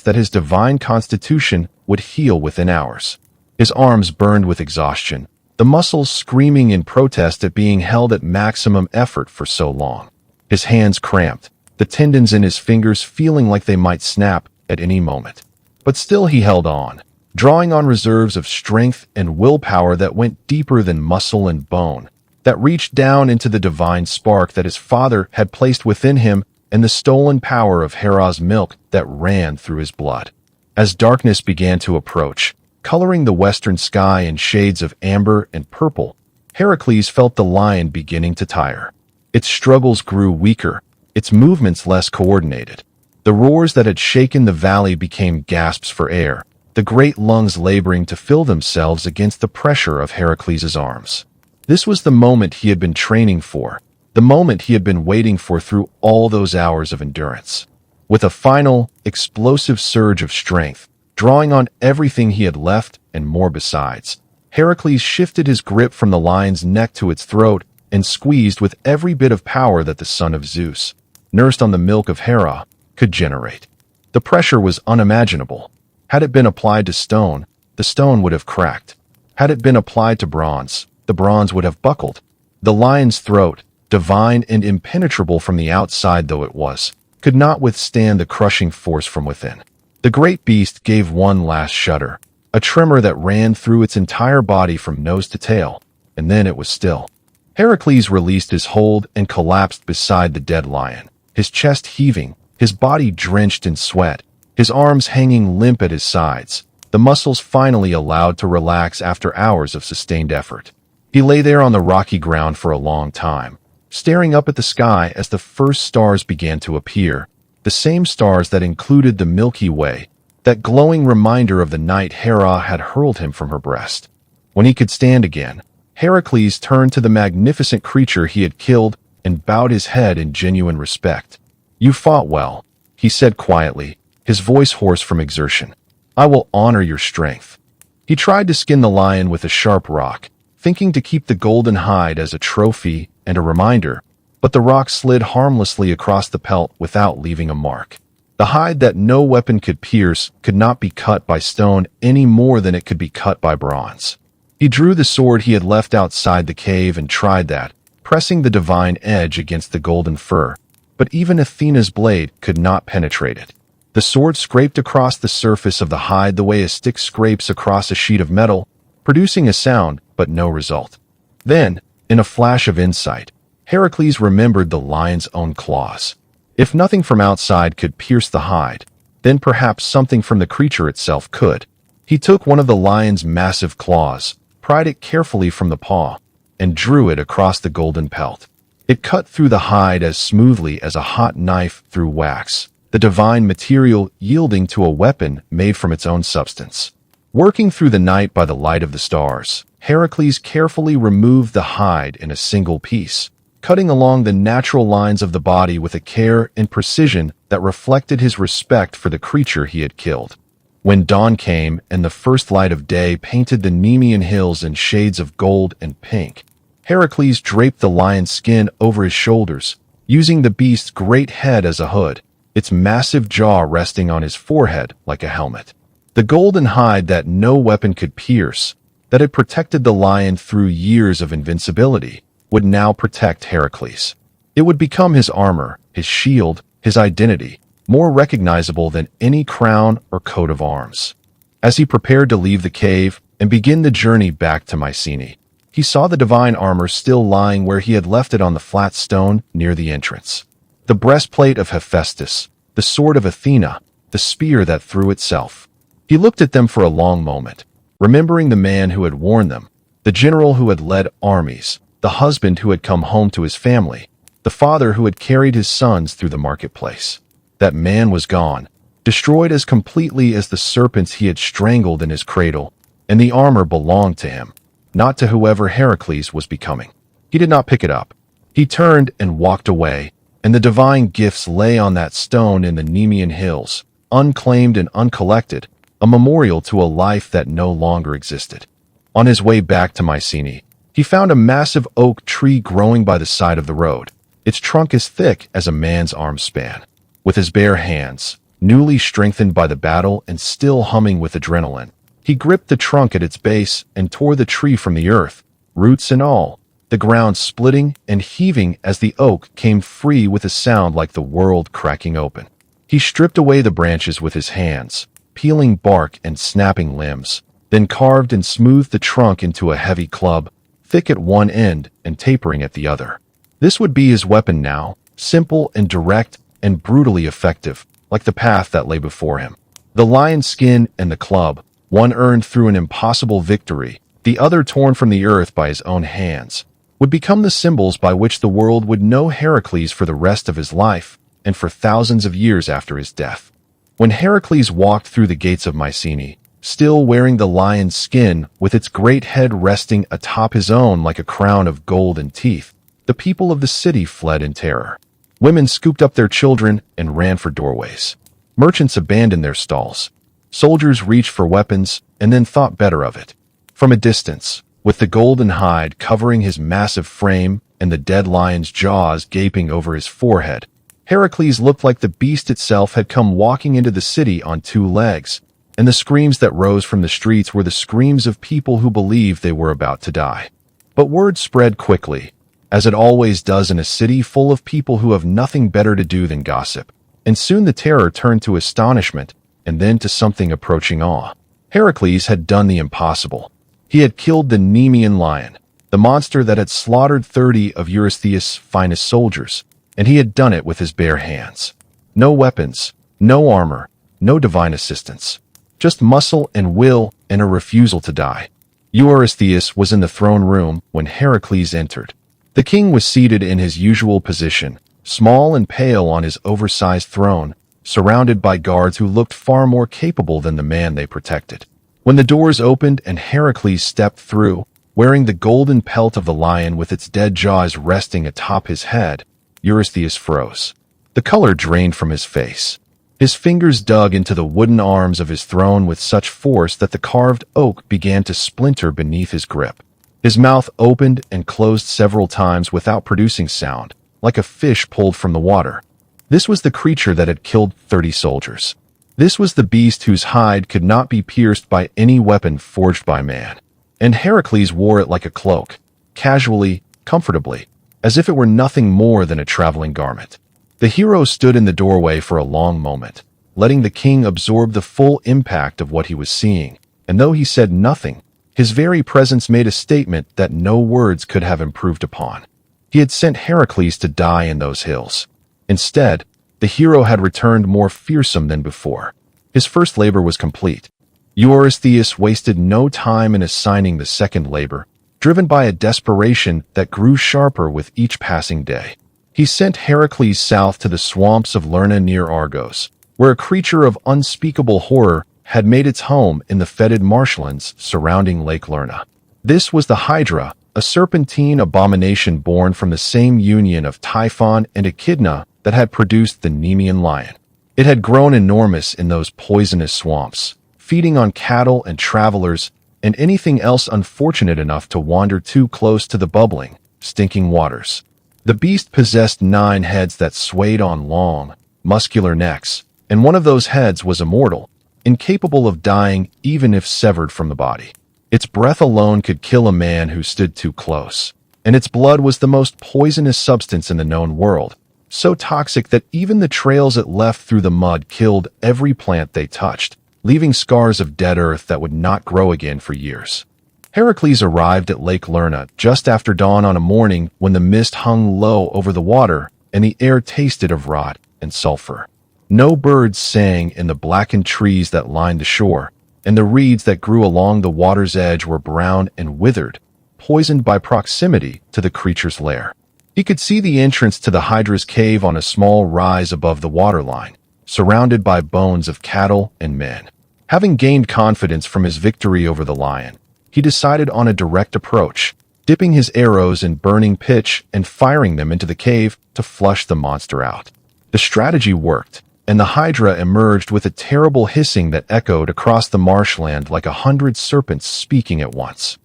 that his divine constitution would heal within hours. His arms burned with exhaustion, the muscles screaming in protest at being held at maximum effort for so long. His hands cramped, the tendons in his fingers feeling like they might snap at any moment. But still he held on, drawing on reserves of strength and willpower that went deeper than muscle and bone, that reached down into the divine spark that his father had placed within him and the stolen power of Hera's milk that ran through his blood. As darkness began to approach, coloring the western sky in shades of amber and purple, Heracles felt the lion beginning to tire. Its struggles grew weaker, its movements less coordinated. The roars that had shaken the valley became gasps for air, the great lungs laboring to fill themselves against the pressure of Heracles' arms. This was the moment he had been training for, the moment he had been waiting for through all those hours of endurance. With a final, explosive surge of strength, drawing on everything he had left and more besides, Heracles shifted his grip from the lion's neck to its throat and squeezed with every bit of power that the son of Zeus, nursed on the milk of Hera, could generate. The pressure was unimaginable. Had it been applied to stone, the stone would have cracked. Had it been applied to bronze, the bronze would have buckled. The lion's throat, divine and impenetrable from the outside though it was, could not withstand the crushing force from within. The great beast gave one last shudder, a tremor that ran through its entire body from nose to tail, and then it was still. Heracles released his hold and collapsed beside the dead lion, his chest heaving, his body drenched in sweat, his arms hanging limp at his sides, the muscles finally allowed to relax after hours of sustained effort. He lay there on the rocky ground for a long time, staring up at the sky as the first stars began to appear, the same stars that included the Milky Way, that glowing reminder of the night Hera had hurled him from her breast. When he could stand again, Heracles turned to the magnificent creature he had killed and bowed his head in genuine respect. "You fought well," he said quietly, his voice hoarse from exertion. "I will honor your strength." He tried to skin the lion with a sharp rock, thinking to keep the golden hide as a trophy and a reminder, but the rock slid harmlessly across the pelt without leaving a mark. The hide that no weapon could pierce could not be cut by stone any more than it could be cut by bronze. He drew the sword he had left outside the cave and tried that, pressing the divine edge against the golden fur, but even Athena's blade could not penetrate it. The sword scraped across the surface of the hide the way a stick scrapes across a sheet of metal, producing a sound but no result. Then, in a flash of insight, Heracles remembered the lion's own claws. If nothing from outside could pierce the hide, then perhaps something from the creature itself could. He took one of the lion's massive claws, pried it carefully from the paw, and drew it across the golden pelt. It cut through the hide as smoothly as a hot knife through wax, the divine material yielding to a weapon made from its own substance. Working through the night by the light of the stars, Heracles carefully removed the hide in a single piece, cutting along the natural lines of the body with a care and precision that reflected his respect for the creature he had killed. When dawn came and the first light of day painted the Nemean hills in shades of gold and pink, Heracles draped the lion's skin over his shoulders, using the beast's great head as a hood, its massive jaw resting on his forehead like a helmet. The golden hide that no weapon could pierce, that had protected the lion through years of invincibility, would now protect Heracles. It would become his armor, his shield, his identity, more recognizable than any crown or coat of arms. As he prepared to leave the cave and begin the journey back to Mycenae, he saw the divine armor still lying where he had left it on the flat stone near the entrance. The breastplate of Hephaestus, the sword of Athena, the spear that threw itself. He looked at them for a long moment, remembering the man who had worn them, the general who had led armies, the husband who had come home to his family, the father who had carried his sons through the marketplace. That man was gone, destroyed as completely as the serpents he had strangled in his cradle, and the armor belonged to him, not to whoever Heracles was becoming. He did not pick it up. He turned and walked away, and the divine gifts lay on that stone in the Nemean hills, unclaimed and uncollected, a memorial to a life that no longer existed. On his way back to Mycenae, he found a massive oak tree growing by the side of the road, its trunk as thick as a man's arm span. With his bare hands, newly strengthened by the battle and still humming with adrenaline, he gripped the trunk at its base and tore the tree from the earth, roots and all, the ground splitting and heaving as the oak came free with a sound like the world cracking open. He stripped away the branches with his hands, peeling bark and snapping limbs, then carved and smoothed the trunk into a heavy club, thick at one end and tapering at the other. This would be his weapon now, simple and direct and brutally effective, like the path that lay before him. The lion's skin and the club, one earned through an impossible victory, the other torn from the earth by his own hands, would become the symbols by which the world would know Heracles for the rest of his life and for thousands of years after his death. When Heracles walked through the gates of Mycenae, still wearing the lion's skin with its great head resting atop his own like a crown of gold and teeth, the people of the city fled in terror. Women scooped up their children and ran for doorways. Merchants abandoned their stalls. Soldiers reached for weapons and then thought better of it. From a distance, with the golden hide covering his massive frame and the dead lion's jaws gaping over his forehead, Heracles looked like the beast itself had come walking into the city on two legs, and the screams that rose from the streets were the screams of people who believed they were about to die. But word spread quickly, as it always does in a city full of people who have nothing better to do than gossip, and soon the terror turned to astonishment and then to something approaching awe. Heracles had done the impossible. He had killed the Nemean Lion, the monster that had slaughtered 30 of Eurystheus' finest soldiers, and he had done it with his bare hands. No weapons, no armor, no divine assistance. Just muscle and will and a refusal to die. Eurystheus was in the throne room when Heracles entered. The king was seated in his usual position, small and pale on his oversized throne, surrounded by guards who looked far more capable than the man they protected. When the doors opened and Heracles stepped through, wearing the golden pelt of the lion with its dead jaws resting atop his head, Eurystheus froze. The color drained from his face. His fingers dug into the wooden arms of his throne with such force that the carved oak began to splinter beneath his grip. His mouth opened and closed several times without producing sound, like a fish pulled from the water. This was the creature that had killed 30 soldiers. This was the beast whose hide could not be pierced by any weapon forged by man. And Heracles wore it like a cloak, casually, comfortably, as if it were nothing more than a traveling garment. The hero stood in the doorway for a long moment, letting the king absorb the full impact of what he was seeing, and though he said nothing, his very presence made a statement that no words could have improved upon. He had sent Heracles to die in those hills. Instead, the hero had returned more fearsome than before. His first labor was complete. Eurystheus wasted no time in assigning the second labor, driven by a desperation that grew sharper with each passing day. He sent Heracles south to the swamps of Lerna near Argos, where a creature of unspeakable horror had made its home in the fetid marshlands surrounding Lake Lerna. This was the Hydra, a serpentine abomination born from the same union of Typhon and Echidna that had produced the Nemean Lion. It had grown enormous in those poisonous swamps, feeding on cattle and travelers and anything else unfortunate enough to wander too close to the bubbling, stinking waters. The beast possessed 9 heads that swayed on long, muscular necks, and one of those heads was immortal, incapable of dying even if severed from the body. Its breath alone could kill a man who stood too close, and its blood was the most poisonous substance in the known world, so toxic that even the trails it left through the mud killed every plant they touched, leaving scars of dead earth that would not grow again for years. Heracles arrived at Lake Lerna just after dawn on a morning when the mist hung low over the water and the air tasted of rot and sulfur. No birds sang in the blackened trees that lined the shore, and the reeds that grew along the water's edge were brown and withered, poisoned by proximity to the creature's lair. He could see the entrance to the Hydra's cave on a small rise above the waterline, surrounded by bones of cattle and men. Having gained confidence from his victory over the lion, he decided on a direct approach, dipping his arrows in burning pitch and firing them into the cave to flush the monster out. The strategy worked, and the Hydra emerged with a terrible hissing that echoed across the marshland like 100 serpents speaking at once.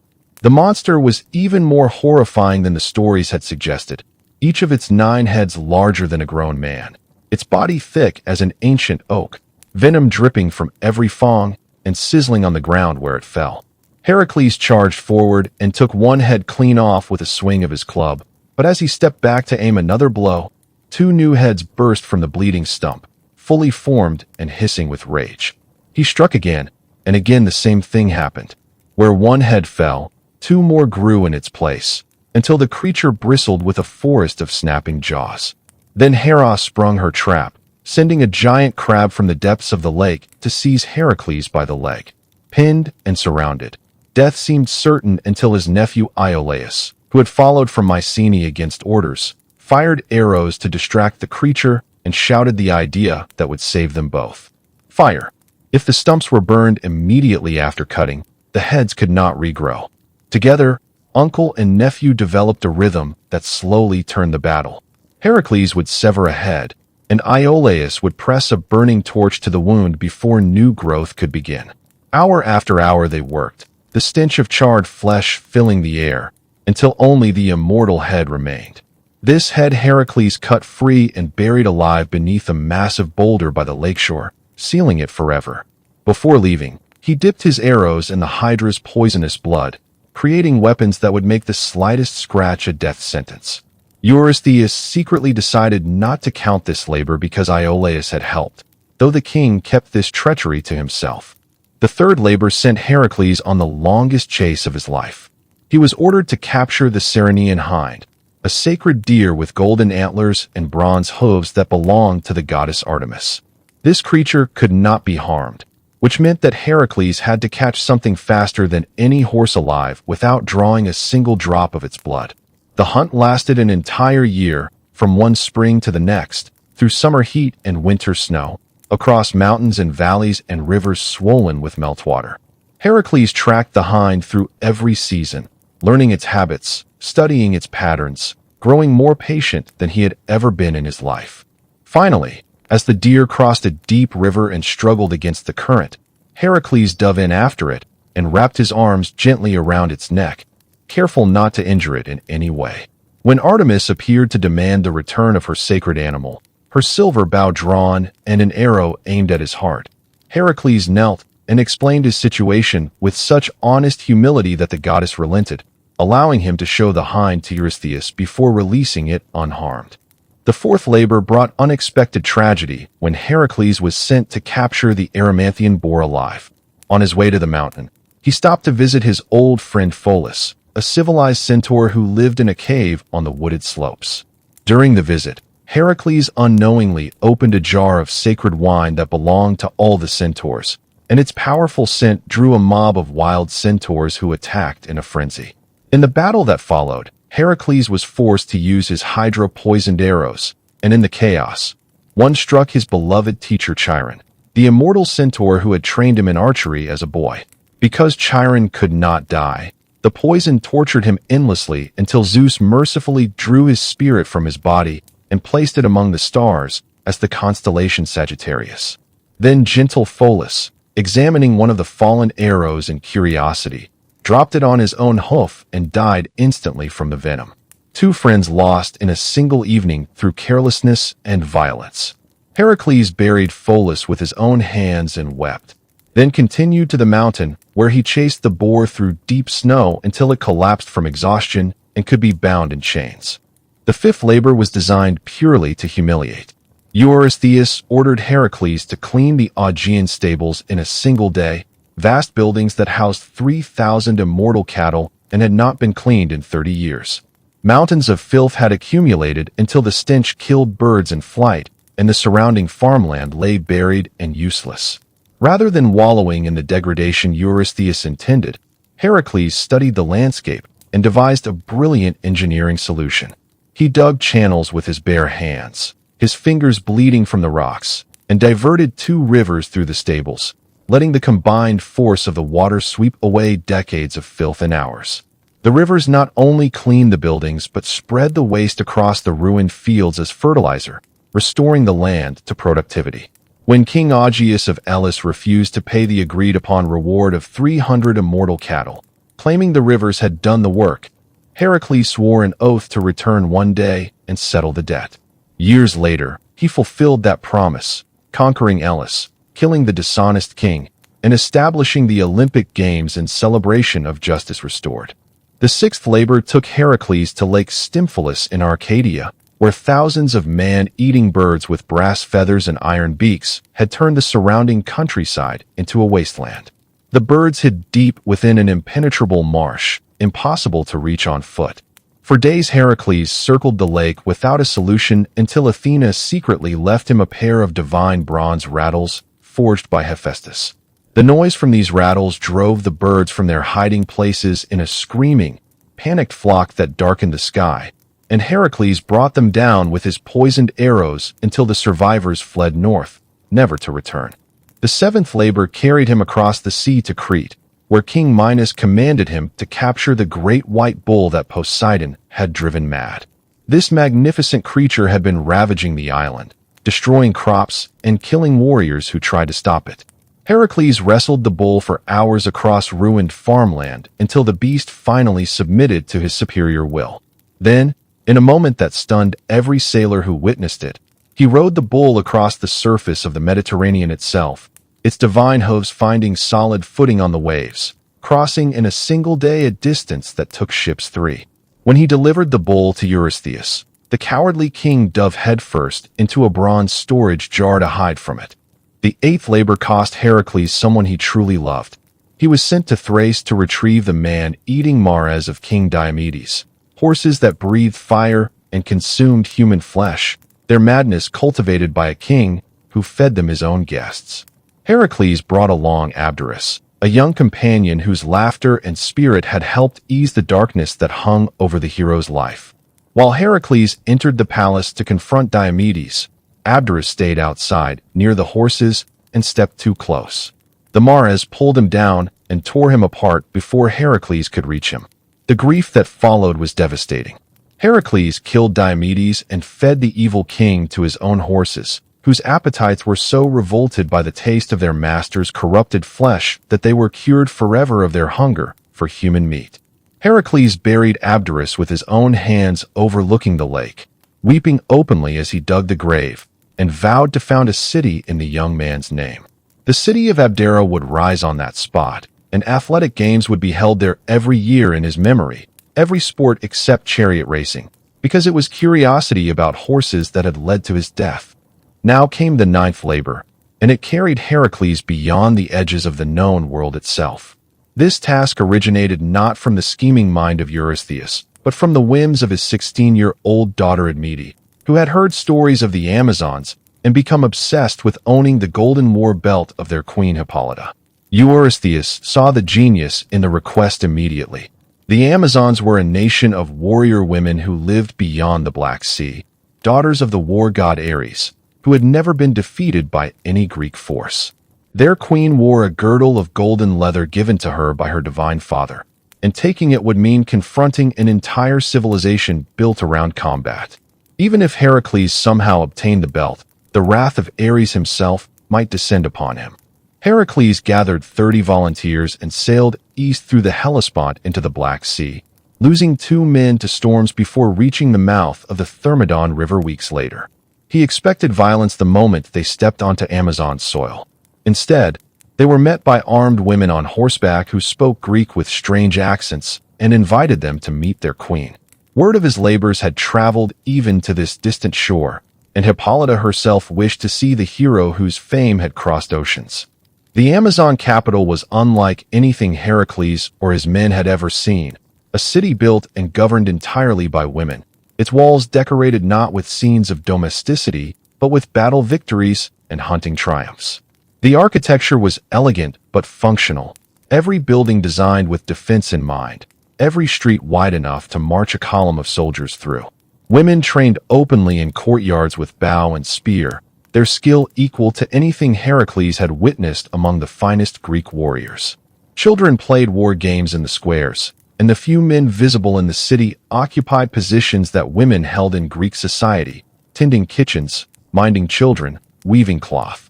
The monster was even more horrifying than the stories had suggested, each of its 9 heads larger than a grown man, its body thick as an ancient oak, venom dripping from every fang and sizzling on the ground where it fell. Heracles charged forward and took one head clean off with a swing of his club, but as he stepped back to aim another blow, 2 new heads burst from the bleeding stump, fully formed and hissing with rage. He struck again, and again the same thing happened. Where one head fell, 2 more grew in its place, until the creature bristled with a forest of snapping jaws. Then Hera sprung her trap, sending a giant crab from the depths of the lake to seize Heracles by the leg. Pinned and surrounded, death seemed certain until his nephew Iolaus, who had followed from Mycenae against orders, fired arrows to distract the creature and shouted the idea that would save them both. Fire. If the stumps were burned immediately after cutting, the heads could not regrow. Together, uncle and nephew developed a rhythm that slowly turned the battle. Heracles would sever a head, and Iolaus would press a burning torch to the wound before new growth could begin. Hour after hour they worked, the stench of charred flesh filling the air, until only the immortal head remained. This head Heracles cut free and buried alive beneath a massive boulder by the lakeshore, sealing it forever. Before leaving, he dipped his arrows in the Hydra's poisonous blood, creating weapons that would make the slightest scratch a death sentence. Eurystheus secretly decided not to count this labor because Iolaus had helped, though the king kept this treachery to himself. The third labor sent Heracles on the longest chase of his life. He was ordered to capture the Ceryneian hind, a sacred deer with golden antlers and bronze hooves that belonged to the goddess Artemis. This creature could not be harmed, which meant that Heracles had to catch something faster than any horse alive without drawing a single drop of its blood. The hunt lasted an entire year, from one spring to the next, through summer heat and winter snow, across mountains and valleys and rivers swollen with meltwater. Heracles tracked the hind through every season, learning its habits, studying its patterns, growing more patient than he had ever been in his life. Finally, as the deer crossed a deep river and struggled against the current, Heracles dove in after it and wrapped his arms gently around its neck, careful not to injure it in any way. When Artemis appeared to demand the return of her sacred animal, her silver bow drawn and an arrow aimed at his heart, Heracles knelt and explained his situation with such honest humility that the goddess relented, allowing him to show the hind to Eurystheus before releasing it unharmed. The fourth labor brought unexpected tragedy when Heracles was sent to capture the Erymanthian boar alive. On his way to the mountain, he stopped to visit his old friend Pholus, a civilized centaur who lived in a cave on the wooded slopes. During the visit, Heracles unknowingly opened a jar of sacred wine that belonged to all the centaurs, and its powerful scent drew a mob of wild centaurs who attacked in a frenzy. In the battle that followed, Heracles was forced to use his Hydra poisoned arrows, and in the chaos, one struck his beloved teacher Chiron, the immortal centaur who had trained him in archery as a boy. Because Chiron could not die, the poison tortured him endlessly until Zeus mercifully drew his spirit from his body and placed it among the stars as the constellation Sagittarius. Then gentle Pholus, examining one of the fallen arrows in curiosity, dropped it on his own hoof and died instantly from the venom. Two friends lost in a single evening through carelessness and violence. Heracles buried Pholus with his own hands and wept, then continued to the mountain where he chased the boar through deep snow until it collapsed from exhaustion and could be bound in chains. The fifth labor was designed purely to humiliate. Eurystheus ordered Heracles to clean the Augean stables in a single day, vast buildings that housed 3,000 immortal cattle and had not been cleaned in 30 years. Mountains of filth had accumulated until the stench killed birds in flight, and the surrounding farmland lay buried and useless. Rather than wallowing in the degradation Eurystheus intended, Heracles studied the landscape and devised a brilliant engineering solution. He dug channels with his bare hands, his fingers bleeding from the rocks, and diverted 2 rivers through the stables, letting the combined force of the water sweep away decades of filth in hours. The rivers not only cleaned the buildings but spread the waste across the ruined fields as fertilizer, restoring the land to productivity. When King Augeas of Elis refused to pay the agreed-upon reward of 300 immortal cattle, claiming the rivers had done the work, Heracles swore an oath to return one day and settle the debt. Years later, he fulfilled that promise, conquering Elis, killing the dishonest king, and establishing the Olympic Games in celebration of justice restored. The sixth labor took Heracles to Lake Stymphalus in Arcadia, where thousands of man-eating birds with brass feathers and iron beaks had turned the surrounding countryside into a wasteland. The birds hid deep within an impenetrable marsh, impossible to reach on foot. For days Heracles circled the lake without a solution until Athena secretly left him a pair of divine bronze rattles forged by Hephaestus. The noise from these rattles drove the birds from their hiding places in a screaming, panicked flock that darkened the sky, and Heracles brought them down with his poisoned arrows until the survivors fled north, never to return. The seventh labor carried him across the sea to Crete, where King Minos commanded him to capture the great white bull that Poseidon had driven mad. This magnificent creature had been ravaging the island, destroying crops and killing warriors who tried to stop it. Heracles wrestled the bull for hours across ruined farmland until the beast finally submitted to his superior will. Then, in a moment that stunned every sailor who witnessed it, he rode the bull across the surface of the Mediterranean itself, its divine hooves finding solid footing on the waves, crossing in a single day a distance that took ships 3. When he delivered the bull to Eurystheus, the cowardly king dove headfirst into a bronze storage jar to hide from it. The eighth labor cost Heracles someone he truly loved. He was sent to Thrace to retrieve the man-eating mares of King Diomedes, horses that breathed fire and consumed human flesh, their madness cultivated by a king who fed them his own guests. Heracles brought along Abderus, a young companion whose laughter and spirit had helped ease the darkness that hung over the hero's life. While Heracles entered the palace to confront Diomedes, Abderus stayed outside, near the horses, and stepped too close. The mares pulled him down and tore him apart before Heracles could reach him. The grief that followed was devastating. Heracles killed Diomedes and fed the evil king to his own horses, whose appetites were so revolted by the taste of their master's corrupted flesh that they were cured forever of their hunger for human meat. Heracles buried Abderus with his own hands overlooking the lake, weeping openly as he dug the grave, and vowed to found a city in the young man's name. The city of Abdera would rise on that spot, and athletic games would be held there every year in his memory, every sport except chariot racing, because it was curiosity about horses that had led to his death. Now came the ninth labor, and it carried Heracles beyond the edges of the known world itself. This task originated not from the scheming mind of Eurystheus, but from the whims of his 16-year-old daughter Admete, who had heard stories of the Amazons and become obsessed with owning the golden war belt of their queen Hippolyta. Eurystheus saw the genius in the request immediately. The Amazons were a nation of warrior women who lived beyond the Black Sea, daughters of the war god Ares, who had never been defeated by any Greek force. Their queen wore a girdle of golden leather given to her by her divine father, and taking it would mean confronting an entire civilization built around combat. Even if Heracles somehow obtained the belt, the wrath of Ares himself might descend upon him. Heracles gathered 30 volunteers and sailed east through the Hellespont into the Black Sea, losing 2 men to storms before reaching the mouth of the Thermodon River weeks later. He expected violence the moment they stepped onto Amazon soil. Instead, they were met by armed women on horseback who spoke Greek with strange accents and invited them to meet their queen. Word of his labors had traveled even to this distant shore, and Hippolyta herself wished to see the hero whose fame had crossed oceans. The Amazon capital was unlike anything Heracles or his men had ever seen, a city built and governed entirely by women, its walls decorated not with scenes of domesticity, but with battle victories and hunting triumphs. The architecture was elegant but functional, every building designed with defense in mind, every street wide enough to march a column of soldiers through. Women trained openly in courtyards with bow and spear, their skill equal to anything Heracles had witnessed among the finest Greek warriors. Children played war games in the squares, and the few men visible in the city occupied positions that women held in Greek society, tending kitchens, minding children, weaving cloth.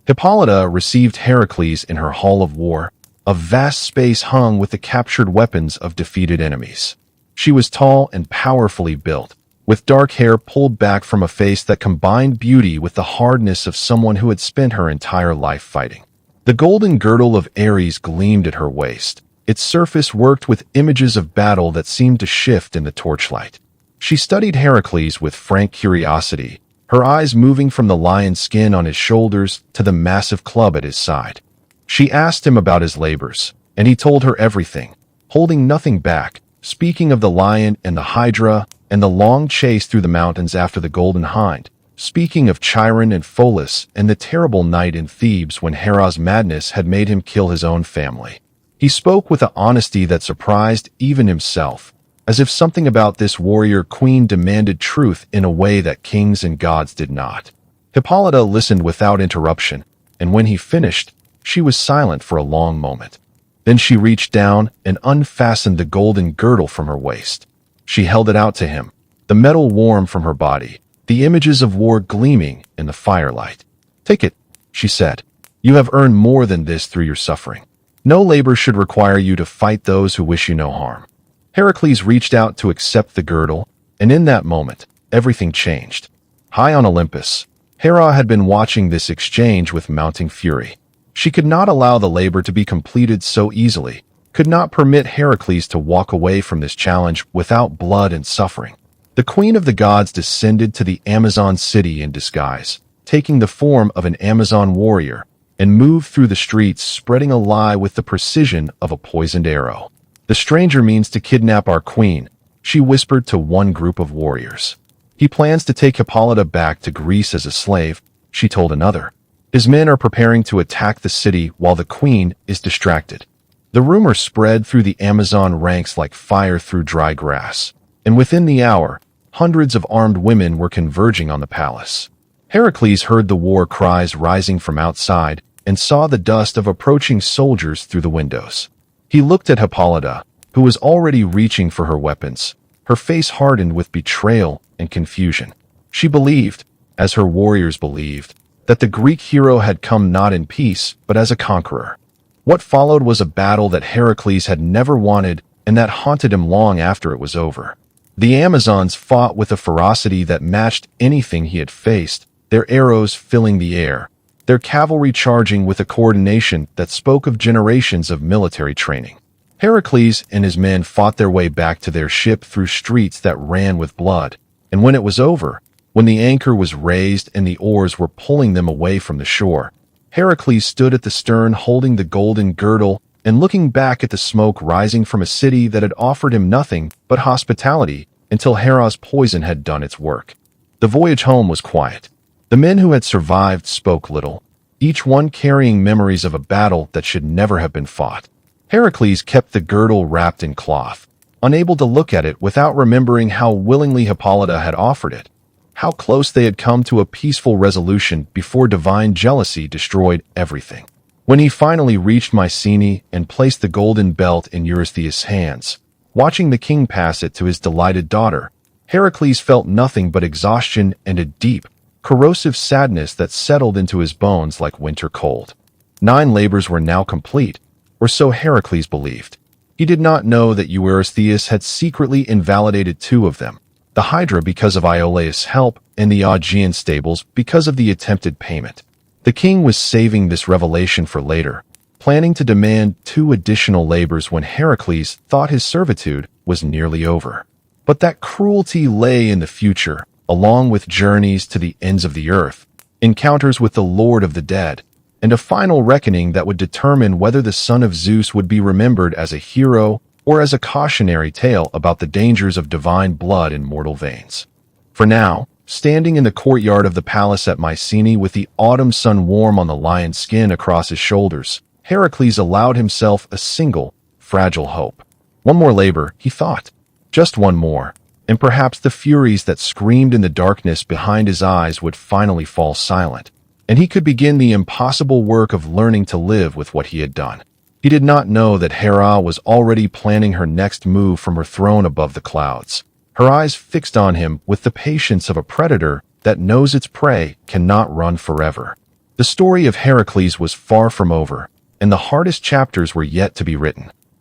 Hippolyta received Heracles in her hall of war, a vast space hung with the captured weapons of defeated enemies. She was tall and powerfully built, with dark hair pulled back from a face that combined beauty with the hardness of someone who had spent her entire life fighting. The golden girdle of Ares gleamed at her waist, its surface worked with images of battle that seemed to shift in the torchlight. She studied Heracles with frank curiosity, her eyes moving from the lion's skin on his shoulders to the massive club at his side. She asked him about his labors, and he told her everything, holding nothing back, speaking of the lion and the Hydra and the long chase through the mountains after the Golden Hind, speaking of Chiron and Pholus and the terrible night in Thebes when Hera's madness had made him kill his own family. He spoke with an honesty that surprised even himself, as if something about this warrior queen demanded truth in a way that kings and gods did not. Hippolyta listened without interruption, and when he finished, she was silent for a long moment. Then she reached down and unfastened the golden girdle from her waist. She held it out to him, the metal warm from her body, the images of war gleaming in the firelight. "Take it," she said. "You have earned more than this through your suffering. No labor should require you to fight those who wish you no harm." Heracles reached out to accept the girdle, and in that moment, everything changed. High on Olympus, Hera had been watching this exchange with mounting fury. She could not allow the labor to be completed so easily, could not permit Heracles to walk away from this challenge without blood and suffering. The queen of the gods descended to the Amazon city in disguise, taking the form of an Amazon warrior, and moved through the streets spreading a lie with the precision of a poisoned arrow. "The stranger means to kidnap our queen," she whispered to one group of warriors. "He plans to take Hippolyta back to Greece as a slave," she told another. "His men are preparing to attack the city while the queen is distracted." The rumor spread through the Amazon ranks like fire through dry grass, and within the hour, hundreds of armed women were converging on the palace. Heracles heard the war cries rising from outside and saw the dust of approaching soldiers through the windows. He looked at Hippolyta, who was already reaching for her weapons, her face hardened with betrayal and confusion. She believed, as her warriors believed, that the Greek hero had come not in peace, but as a conqueror. What followed was a battle that Heracles had never wanted and that haunted him long after it was over. The Amazons fought with a ferocity that matched anything he had faced, their arrows filling the air, their cavalry charging with a coordination that spoke of generations of military training. Heracles and his men fought their way back to their ship through streets that ran with blood, and when it was over, when the anchor was raised and the oars were pulling them away from the shore, Heracles stood at the stern holding the golden girdle and looking back at the smoke rising from a city that had offered him nothing but hospitality until Hera's poison had done its work. The voyage home was quiet. The men who had survived spoke little, each one carrying memories of a battle that should never have been fought. Heracles kept the girdle wrapped in cloth, unable to look at it without remembering how willingly Hippolyta had offered it, how close they had come to a peaceful resolution before divine jealousy destroyed everything. When he finally reached Mycenae and placed the golden belt in Eurystheus' hands, watching the king pass it to his delighted daughter, Heracles felt nothing but exhaustion and a deep, corrosive sadness that settled into his bones like winter cold. 9 labors were now complete, or so Heracles believed. He did not know that Eurystheus had secretly invalidated 2 of them, the Hydra because of Iolaus' help and the Augean stables because of the attempted payment. The king was saving this revelation for later, planning to demand 2 additional labors when Heracles thought his servitude was nearly over. But that cruelty lay in the future, along with journeys to the ends of the earth, encounters with the Lord of the Dead, and a final reckoning that would determine whether the son of Zeus would be remembered as a hero or as a cautionary tale about the dangers of divine blood in mortal veins. For now, standing in the courtyard of the palace at Mycenae with the autumn sun warm on the lion's skin across his shoulders, Heracles allowed himself a single, fragile hope. One more labor, he thought. Just one more, and perhaps the furies that screamed in the darkness behind his eyes would finally fall silent, and he could begin the impossible work of learning to live with what he had done. He did not know that Hera was already planning her next move from her throne above the clouds, her eyes fixed on him with the patience of a predator that knows its prey cannot run forever. The story of Heracles was far from over, and the hardest chapters were yet to be written.